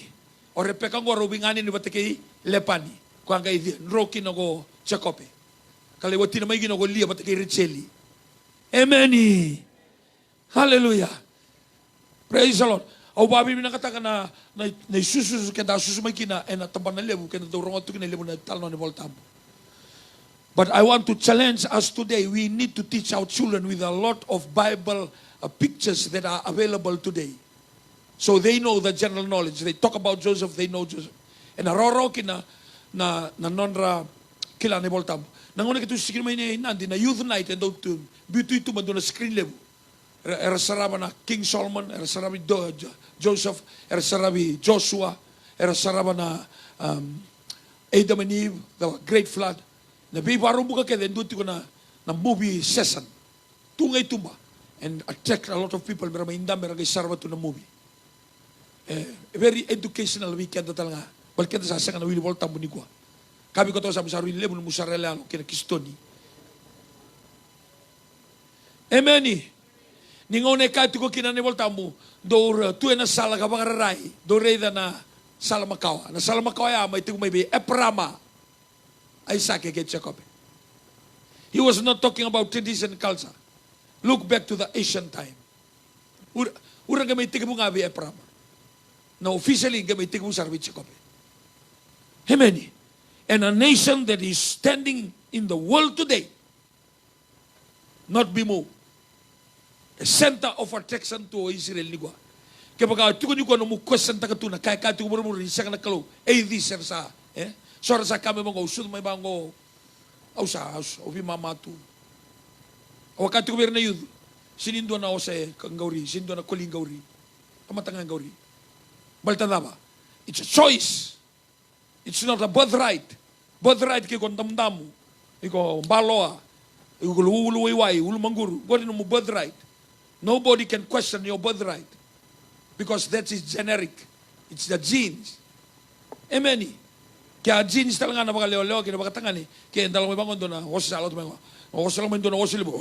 O Rebecca ngo robingani ni bateke lepani. Kwa nga idhi, nroki na go Jacob. Kaliwati na may ginago liya pati kay Richeli. Amen. Hallelujah. Praise the Lord. Au babi mi nakataka na susu kenda susu may kina na taban na lebu kenda dorong atu kina lebu na talno ni voltam. But I want to challenge us today. We need to teach our children with a lot of Bible pictures that are available today. So they know the general knowledge. They talk about Joseph, they know Joseph. And aroro kina na nonra kila ni voltam. Nangona kitu sikin may nandi na youth night and to bitu itu mando na screen level. Era saraba na King Solomon, era sarabi Joseph, era sarabi Joshua, era saraba na Adam and Eve, the great flood. Na bibaru buka ke den duti ko na movie session. Tungay tumba and attract a lot of people mera mainda mera kay saraba to na movie. Very educational weekend talaga. Balkan sa sanga na wili volta buni ko. Kami ko to sa musarwi lebu musarela no kina kistoni. Amen. Ningone ka tu ko kina ni volta mu do tu na sala ka bangararai do reida na sala makawa. Na sala makawa ya mai tu mai be eprama. Isaac ke Jacob. He was not talking about tradition and culture. Look back to the ancient time. Ura gamay tigabu nga be eprama. Now officially gamay tigabu sarbi Jacob. Amen. And a nation that is standing in the world today, not be moved. A center of attraction to Israel nigwa. Kaya pagka tuko nyo ko no mo question takatuna kaya ka tuko mo rin siya ka nakalo this sa sora sa kami mga usod may bango ausa obi mamatu. Awaka tuko na yun sinindo na o sa kanggauri sinindo na kuling gauri amatangang gauri. Baltadaba. It's a choice. It's not a birthright. Birthright kay kon damdamu. Iko baloa. Iko luwai ulu manguru. What is no birthright? Nobody can question your birthright. Because that is generic. It's the genes. Amen. Kaya genes talaga na makaleo-leo kaya makatanga ni. Kaya dalang may bangon doon na hosi sa alot may mga. Hosi lang may doon na hosi libo.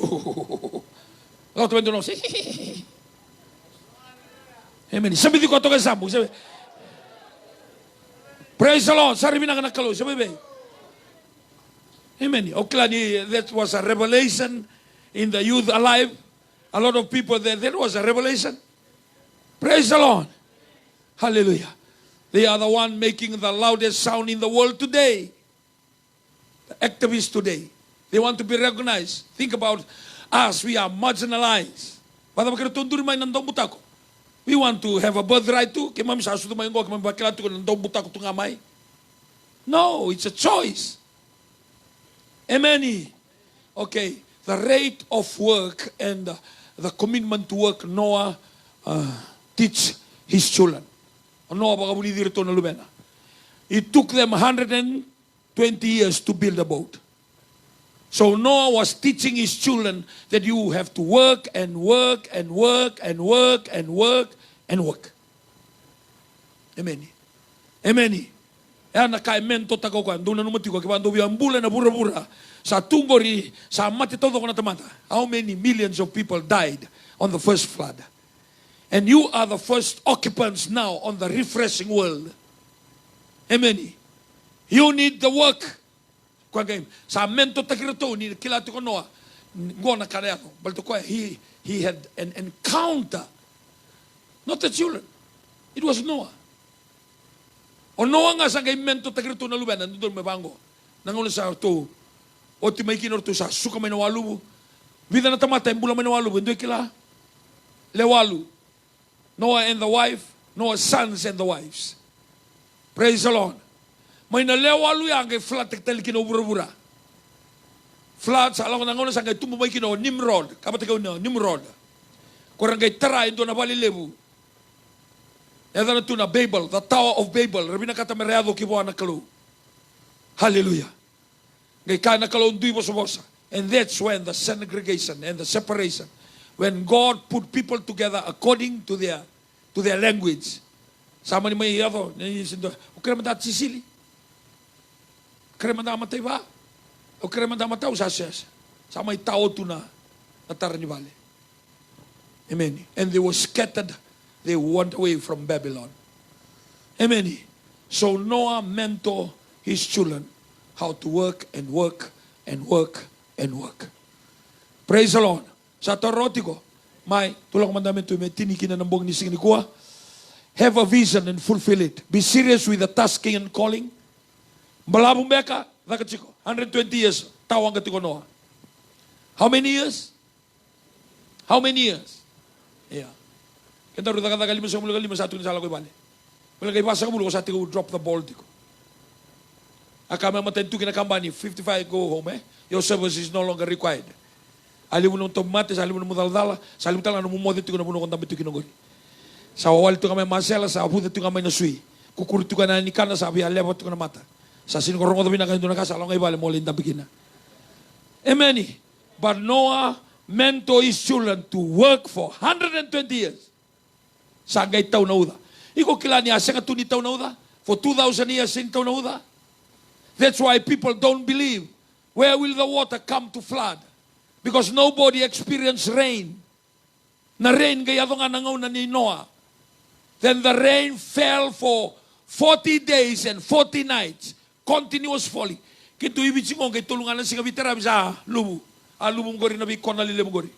Alot may doon na hosi. Amen. Sabi di ko ito kay Sambo. Praise the Lord. Sarili na nakalo. Sabi ba? Amen. Okay, that was a revelation in the youth alive. A lot of people there. That was a revelation. Praise the Lord. Hallelujah. They are the one making the loudest sound in the world today. The activists today. They want to be recognized. Think about us. We are marginalized. We want to have a birthright too. No, it's a choice. Amen. Okay. The rate of work and the commitment to work Noah teach his children. It took them 120 years to build a boat. So Noah was teaching his children that you have to work and work and work and work and work and work. Amen. Amen. Ana kay mento tako ko anduna no mati ko kibando bi ambula na bura-bura sa tungori sa mati todo ko na tamata. How many millions of people died on the first flood? And you are the first occupants now on the refreshing world. Amen. You need the work. Kwa game sa mento takirato ni kilatu ko Noah ngona kanato balto ko he had an encounter. Not the children. It was Noah. O Noah nga sa game mento takirato na luben nandun may bango. Nangulo sa to o ti may kinor to sa suka may nawalu. Vida na tamata imbula may nawalu ndoy kila lewalu. Noah and the wife, Noah's sons and the wives. Praise the Lord. May nalewalu yang kay flat tel kinobura-bura. Flat sa alam ko nangono sa kay tumumay kino Nimrod, kapat ko no Nimrod. Kurang kay tara ito na balilebu. Eda na to na Babel, the Tower of Babel. Rabi na katamereado kibuan na kalu. Hallelujah. Ngay ka na kalu duy bosa-bosa. And that's when the segregation and the separation, when God put people together according to their language. Sama ni may yado, okay naman dati Sicily. Okay naman dati matay ba? Okay naman dati mataw sa siyas. Sama may tao to na nataranibali. Amen. And they were scattered. They went away from Babylon. Amen. So Noah mentored his children. how to work and work and work and work. Praise the Lord. Sa toroti ko, may tulong mandamento may tinikin na nambong ni sing ni kuha. Have a vision and fulfill it. Be serious with the tasking and calling. Malabong beka, chiko, 120 years, tawang katiko Noah. How many years? How many years? Yeah. Kenta rin kata kalima sa mula kalima sa ato ni sala ko ibali. Wala kay basa ko mula ko sa atin ko drop the ball tiko. Akama matentu kinakambani, 55 go home Your service is no longer required. Alim mo nung tomates, alim mo nung mudaldala, salim tala nung mumodit ko na puno kong damit kinogori. Sa wawal ito kamay masela, sa abudat ito kamay na sui. Kukurit ito ka na nikana, sabi alewat ito ka na mata. Sa sinigorong ko tabi na kayo na kasa, along ibali mo linda bigina. Amen. But Noah mentor his children to work for 120 years. Sangay tao na uda. Iko kila niya, sa katuni tao na uda. For 2,000 years, sing tao na uda. That's why people don't believe. Where will the water come to flood? Because nobody experienced rain. Na rain kaya ito nga nangauna ni Noah. Then the rain fell for 40 days and 40 nights. Continuous falling. Kito ibig singong kay tulungan na si kabitera sa lubu. Lubong gori na bi konalile mo gori.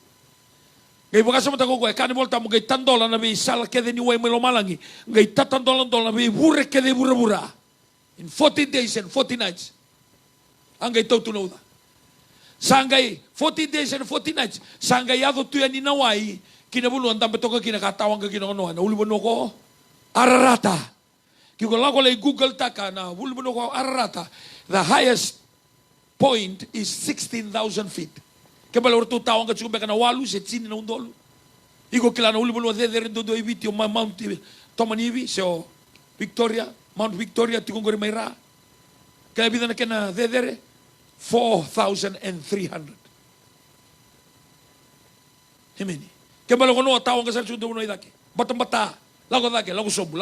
Ngay baka sa matago ko, kani volta mo ngay tandola na bi sal kede ni way mo malangi. Ngay tatandolan dola na bi bure kede bura-bura. In 40 days and 40 nights. Ang ngay tautunaw na. Sangay 40 days and 40 nights. Sangay yato tuya ni naway. Kinabuluan tambe to ka kinakatawang ka kinakanuhan. Uliban ko, Ararata. Kiko lang ko lay Google taka na uliban ko Ararata. The highest point is 16,000 feet. Kaya pala orto tawang ka tsukong beka na walu, setsini na undolo. Iko kila na uliban ko dedere do ibiti yung Mount Tomanibi, so Victoria, Mount Victoria, tikong ko rin may ra. Kaya bida na kena dedere, 4,300. Amen. Kaya pala ko no, tawang ka sa tsukong no idake. Batang-bata, lago dake, lago sob.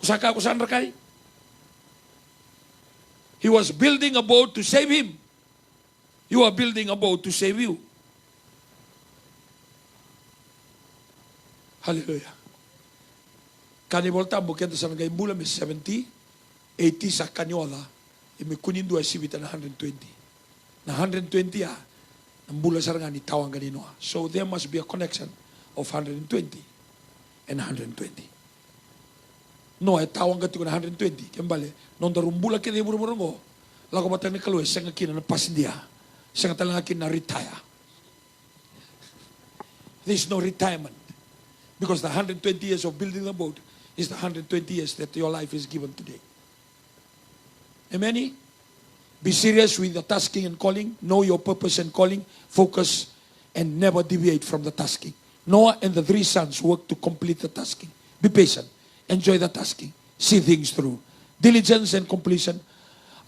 Kusaka ko saan rakay? He was building a boat to save him. You are building a boat to save you. Hallelujah. Kanibol tambo kaya sa nagay mula may 70, 80 sa kanyola, may kunin doon sibita na 120. Na 120 ang mula sa nga ni tawang ganino. So there must be a connection of 120 and 120. No, ay tawang gati ko na 120. Kembali, nung darumbula kaya mura-mura mo, lago batang ni kaluwe, siya nga kina na pasindiya. Siya nga talaga kina retire. There is no retirement. Because the 120 years of building the boat is the 120 years that your life is given today. Amen? Be serious with the tasking and calling. Know your purpose and calling. Focus and never deviate from the tasking. Noah and the 3 sons worked to complete the tasking. Be patient. Enjoy the tasking. See things through. Diligence and completion.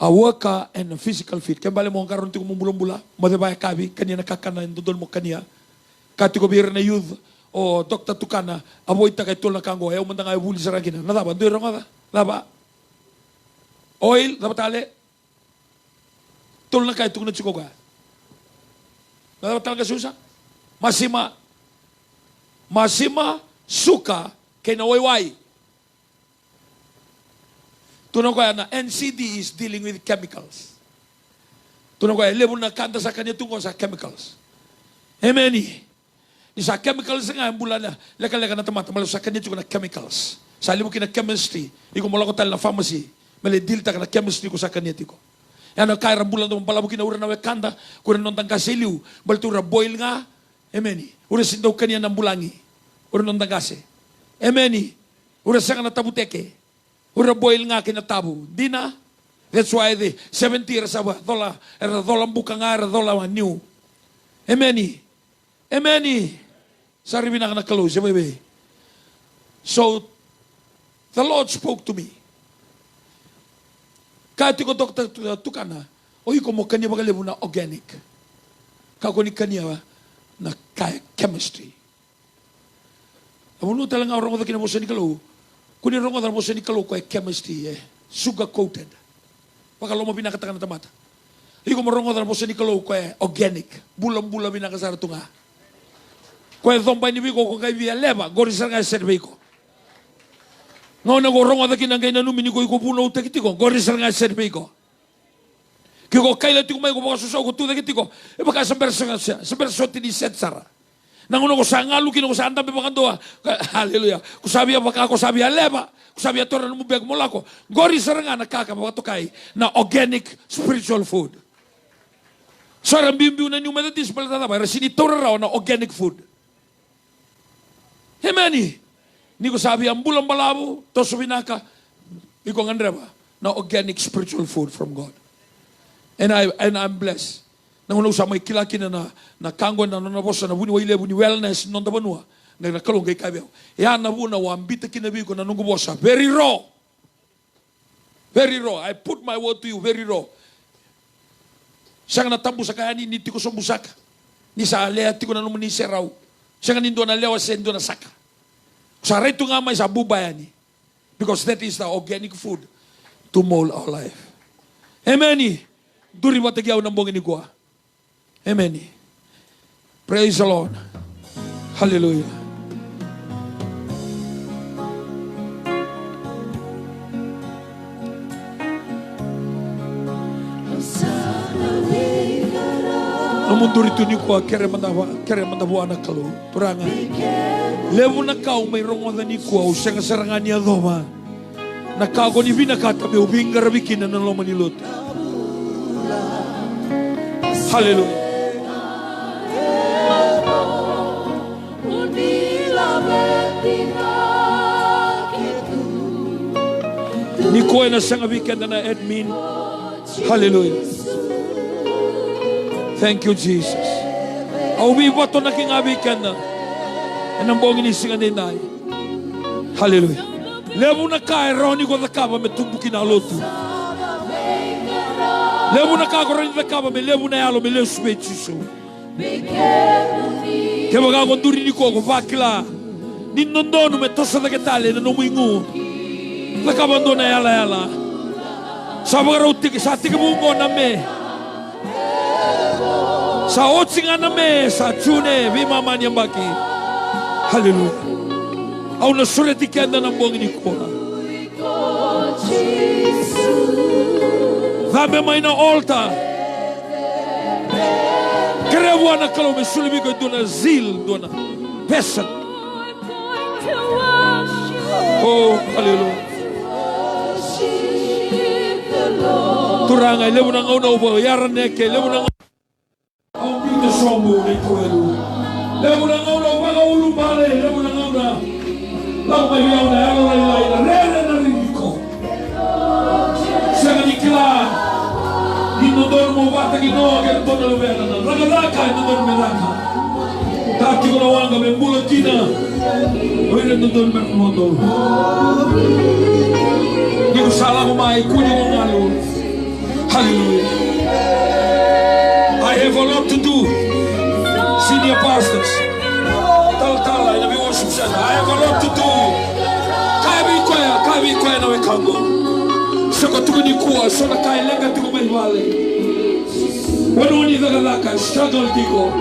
A worker and a physical fit. Kaya bali mo ang karoon tiko mong bulong-bula. Madabaya kabi. Kanya nakakanan. Dudol mo kanya. Katiko bira na youth. O Dr. Tukana. Avoid ta kay tul na kango. Ayaw mo na nga ibuli sa ragina. Nadaba. Doy rin nga. Laba. Oil. Dapat tali. Tul na kay tukuna chiko ka. Nadapat talaga susa. Masima suka kay nawayway. Tunong ko na NCD is dealing with chemicals. Tunong ko lebo na kanta sa kanya tungkol sa chemicals. Amen. Isa chemicals nga mula na leka-leka na tamata malo sa kanya tungkol na chemicals. Sa lebo kina chemistry, iko mula ko tal na pharmacy, mali deal ta na chemistry ko sa kanya tiko. Ano kay rambulan do palabo kina ura na kanda, kuno non tang kasiliw, baltura boil nga. Amen. Ura sindaw kanya ng bulangi. Ura non tang kase. Amen. Ura sa kana tabuteke. Ura boil nga kinatabo. Di na. That's why the 70 years of dola, buka nga, dola new. Amen. Amen. Sorry na ka na-close. So, the Lord spoke to me. Kahit ko Dr. Tukana, o ko mo kanya magalibo na organic. Kako ni kanya na chemistry. Amuno talaga orang ko kinabusa ni Kalau. Kuni rongo dal mo sa ni Kalau ko chemistry sugar coated. Baka lo mo binakatakan na tamata. Iko mo rongo dal mo sa ni Kalau ko organic. Bulam-bulam binakasara tunga. Ko zombay ni biko ko kay via leva, gorisar nga serbiko. No na go rongo da kinangay na numini ko puno utakiti ko, gorisar nga serbiko. Kiko kaila tiko mai ko baka suso ko tuda kitiko. E baka samberso tini set sara. Nanguno ko sangalu kino ko sanda be bakandoa. Haleluya. Ko sabi baka ko sabi aleba. Ko sabi atora no mubek molako. Gori saranga na kaka baka tokai na organic spiritual food. Sarang bimbi una nyuma dati sepala tata ba rasini tora raw na organic food. Hemani. Ni ko sabi ang bulang balabo to subinaka. Iko ngandreba na organic spiritual food from God. And I'm blessed. Nangunaw sa may kilaki na kanggo na nabosa na buni waile buni wellness non tabanua. Na nakalong kay kabiyaw. Yan na buna wambita kinabi ko na nungu bosa. Very raw. Very raw. I put my word to you. Very raw. Siya nga natambo sa kaya ni tiko sombusak. Ni sa alea tiko na naman ni seraw. Siya nga nindo na lewa sendo na saka. Sa reto nga may sa bubayani. Because that is the organic food to mold our life. Amen. Duri matagyaw ng bongin ni Gua. Amen. Praise the Lord. Hallelujah. Namun duri tu ni Gua kere mandawa anak kalau. Turanga. Levo na kau may rongon na ni Gua usang sarangan niya doma. Nakago ni binakatabi ubing garabikin na naloma ni Lot. Hallelujah. Ni ko na sang weekend na admin. Hallelujah. Thank you, Jesus. Aubi bato na king weekend na. Anong bongin isingan ninay. Hallelujah. Levo na kay Ronnie ko nakaba me tumbukin na lotu. Levo na ka Ronnie nakaba me levo na yalo me levo spechiso. Kaya mga konduri ni ko vakila. Ninondono me tosa na ketale na numingu. Nakabando na yala. Sa mga rautik sa tigamungo na me. Sa otsinga na me sa tune vimama niyang baki. Hallelujah. Au na sureti kenda ng bongin ni ko. Dame may na altar. Kerewa na kalau me sulimi ko doon na zeal doon na passion. Oh, hallelujah. Turangay lewo na ngaw na ubo yaran neke lewo na ngaw. Au binte sombo ni ko lewo na ngaw na ubo ulubale lewo na ngaw na. Lau may yaw na yaw na ilay na rere na rin ko. Siya nga nikila. Dinodor mo bata ginoa kaya ito na lumera na. Ragalaka, dinodor meraka. Taki ko na wanga, may bulat kina. Uy, dinodor merkumoto. Hindi ko salah kumay, kunin ko nga Lord. Hallelujah. I have a lot to do. Senior pastors. Tala, inabi worship center. I have a lot to do. Kaya bi na wekango. Soko tuko ni kuwa, so na kaya lenga tuko may wale. Wano ni zagalaka, struggle tiko.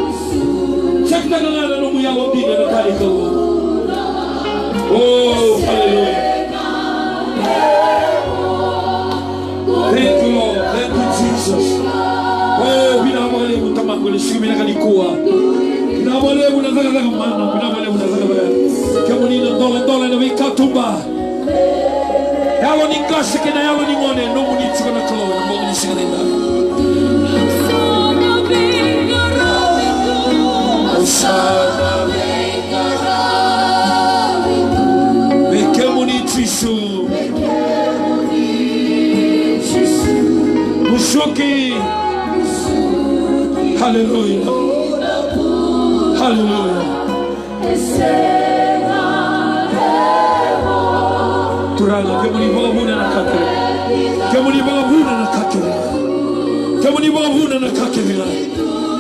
Check na nga na numuyaw din na kaya ko. Oh, hallelujah. Thank you, Lord. Thank you, Jesus. Oh, binamali mo tamang ko ni sige binakalikua. Binamali mo na zagalaga mana, binamali mo na zagalaga. Kamo ni dola na may katumba. Yalo ni ngasi kina yalo ni ngone no muni tsiko na kalo na mo ni sige na. Osana Bekemo ni Jisu. Musuki. Hallelujah. Hallelujah. Turanga, kemo ni bangabuna na kakere. Kemo ni bangabuna na kakere. Kemo ni bangabuna na kakere.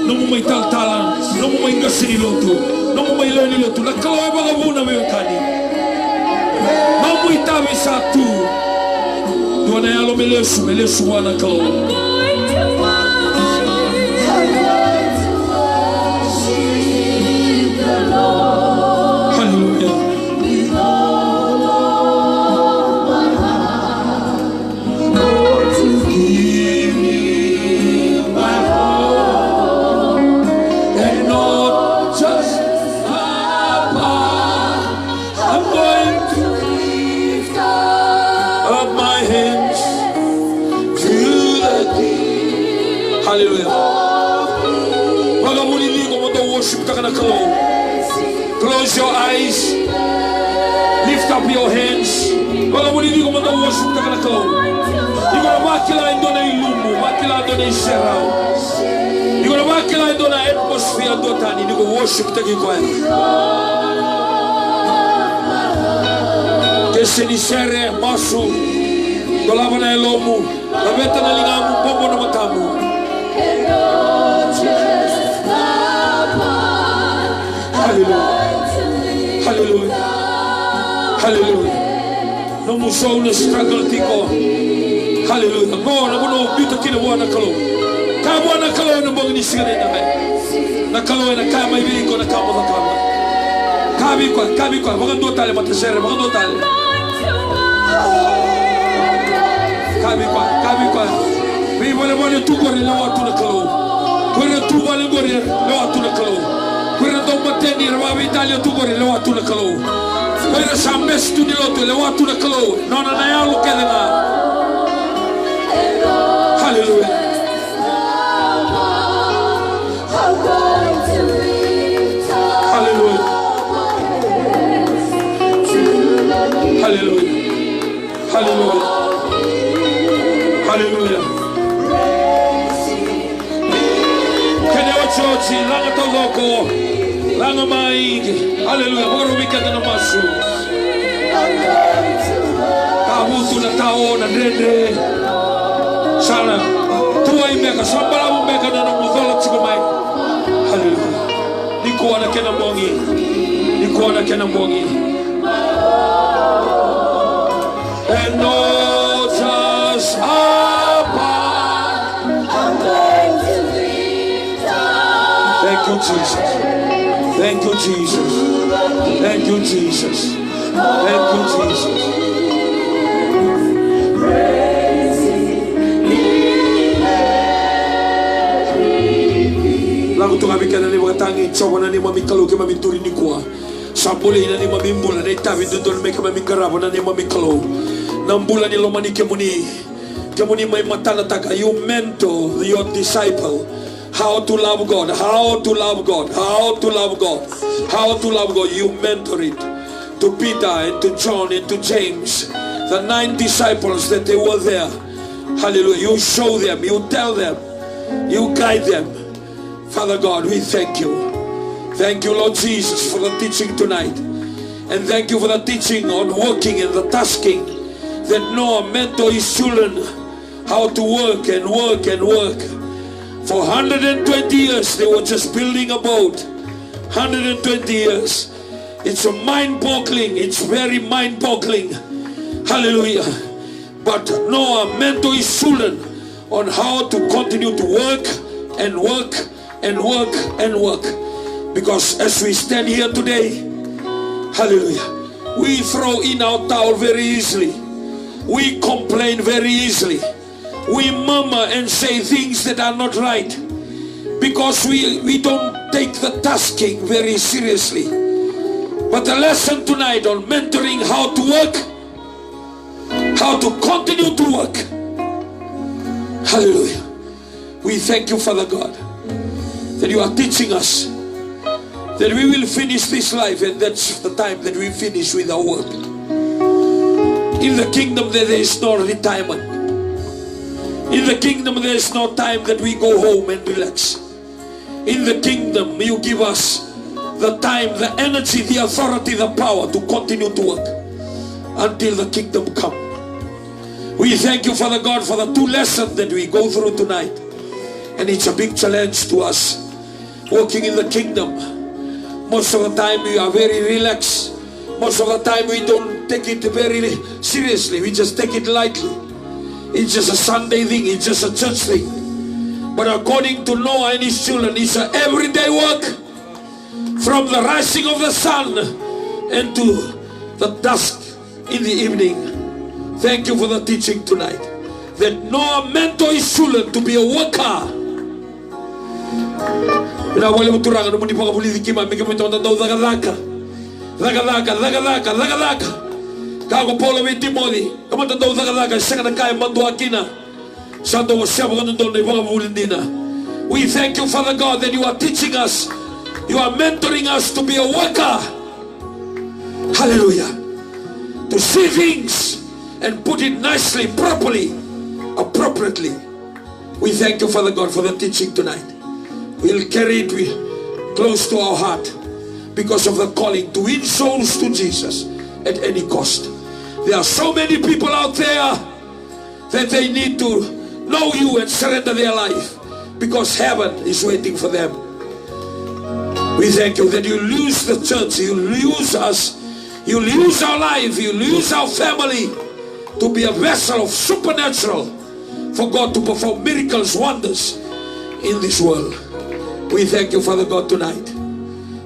Nomu may taltalan, nomu may ngasini lotu, nomu may loni lotu. Nakalawa bangabuna may kani. Nomu itabi satu. Tuwa na yalo melesu wana kalawa. Close your eyes. Lift up your hands. You're going to makila indona ilumu, makila indona iserao. You're going to makila indona atmosphere dotani. You're going to worship the God. Kesenisere masu, dolabana elomu, labeta na lingamu, bombo na matamu. Hallelujah, hallelujah, hallelujah. No muso struggle tiko. Hallelujah. No, no, beauty kina buana kalo. Ka buana kalo no bong ni sigare na hai. Na kalo na ka mai biko na kamo na kamo. Kabi kwa, bagan do tale matasere, bagan do tale. Kabi kwa. Vi bole tu gore na watu na kalo. Gore tu bole gore na watu na kalo. Gore do mateni rawa Italia tu gore na watu na kalo. Gore sames tu ni loto na watu na kalo. No na ya lo kele na. Hallelujah. Hallelujah. Hallelujah. Hallelujah. Hallelujah. Kene ochochi langa toloko langa maingi. Hallelujah. Bora weekend na masu. Kabutu na taona ndende. Sana tua imeka sambala umeka na mudhola chikomai. Hallelujah. Nikuona kena mbongi. And no just apart. Thank you, Jesus. Thank you, Jesus. Thank you, Jesus. Thank you, Jesus. Lagu tu kami kena ni bertangi cawan ni mami kalau ke mami turi ni kuah. Sampuli ni mami mula ni tabi tuntun mereka mami kerap ni mami kalau. 6 bulan ni lomani kemuni mai matana taka. You mentor your disciple how to love God, how to love God, how to love God, how to love God. You mentor it to Peter and to John and to James, the 9 disciples that they were there. Hallelujah. You show them, you tell them, you guide them. Father God, we thank you. Thank you, Lord Jesus, for the teaching tonight. And thank you for the teaching on working and the tasking that Noah mentored his children how to work and work and work. For 120 years, they were just building a boat. 120 years. It's a mind-boggling. It's very mind-boggling. Hallelujah. But Noah mentored his children on how to continue to work and work and work and work. Because as we stand here today, hallelujah, we throw in our towel very easily. We complain very easily. We murmur and say things that are not right. Because we don't take the tasking very seriously. But the lesson tonight on mentoring how to work, how to continue to work. Hallelujah. We thank you, Father God, that you are teaching us that we will finish this life, and that's the time that we finish with our work. In the kingdom there is no retirement. In the kingdom there is no time that we go home and relax. In the kingdom you give us the time, the energy, the authority, the power to continue to work until the kingdom come. We thank you, Father God, for the 2 lessons that we go through tonight. And it's a big challenge to us working in the kingdom. Most of the time we are very relaxed. Most of the time we don't take it very seriously. We just take it lightly. It's just a Sunday thing. It's just a church thing. But according to Noah and his children, it's an everyday work. From the rising of the sun and to the dusk in the evening. Thank you for the teaching tonight. That Noah mentored his children to be a worker. Ina wale muturanga no munipa kapuli kima meke mtonda do dagalaka kago polo we Timothy kama do dagalaka sanga na kai mando akina sando wasabo no do ne banga bulindina. We thank you, Father God, that you are teaching us You are mentoring us to be a worker. Hallelujah. To see things and put it nicely, properly, appropriately. We thank you, Father God, for the teaching tonight. We'll carry it close to our heart because of the calling to win souls to Jesus at any cost. There are so many people out there that they need to know you and surrender their life because heaven is waiting for them. We thank you that you lose the church, you lose us, you lose our life, you lose our family to be a vessel of supernatural for God to perform miracles, wonders in this world. We thank you, Father God, tonight.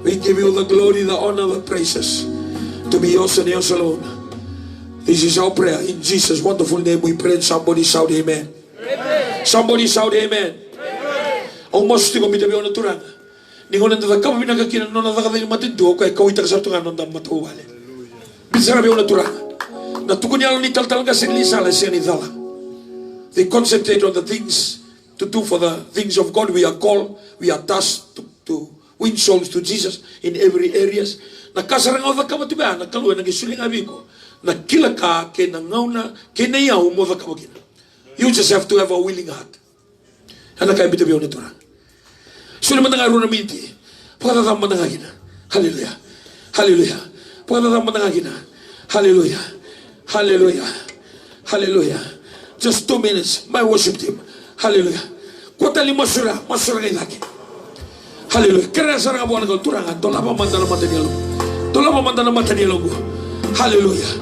We give you the glory, the honor, the praises to be yours and yours alone. This is our prayer. In Jesus' wonderful name we pray. Somebody shout amen. Amen. Somebody shout amen. Almost go mitabi ona turanga. Ningonan da ka binaka kinan nona da ka matindu ko ikaw ita sa tungan nonda matuwale. Bisara be ona turanga. Na tukunya ni tal ka sinlisa la sinidala. They concentrate on the things to do for the things of God. We are called, we are tasked to win souls to Jesus in every areas. Na kasarang o da ka matiba na kaluan ng isuling abiko. Na kila ka ke na ngauna ke na yaw mo da ka magina. You just have to have a willing heart. Ana kay bitabi ona turanga. Sino man nga runa miti, pagkatama man nga gina. Hallelujah. Hallelujah. Pagkatama man nga gina. Hallelujah. Hallelujah. Hallelujah. Just 2 minutes, my worship team. Hallelujah. Kota lima masura kay laki. Hallelujah. Kaya sa nga buwan ng turangan, tola pa manda na mata niyalo. Tola pa manda na mata niyalo. Hallelujah.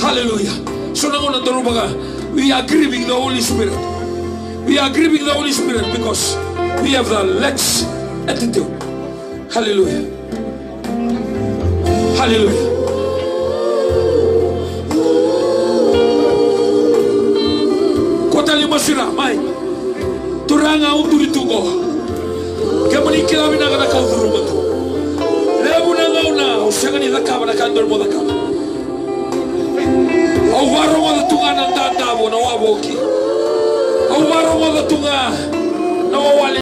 Hallelujah. So nangunan taro baga, we are grieving the Holy Spirit. We are grieving the Holy Spirit because we have the let's attitude. Hallelujah. Hallelujah. Kota lima sira, mai. Turanga uturitugo. Kamani kila mina kana kauduru matu. Lebu na ngauna, usagani dakaba na kandor mo dakaba. Au waro mo datunga na tanda mo na waboki. Au waro mo datunga na wawali.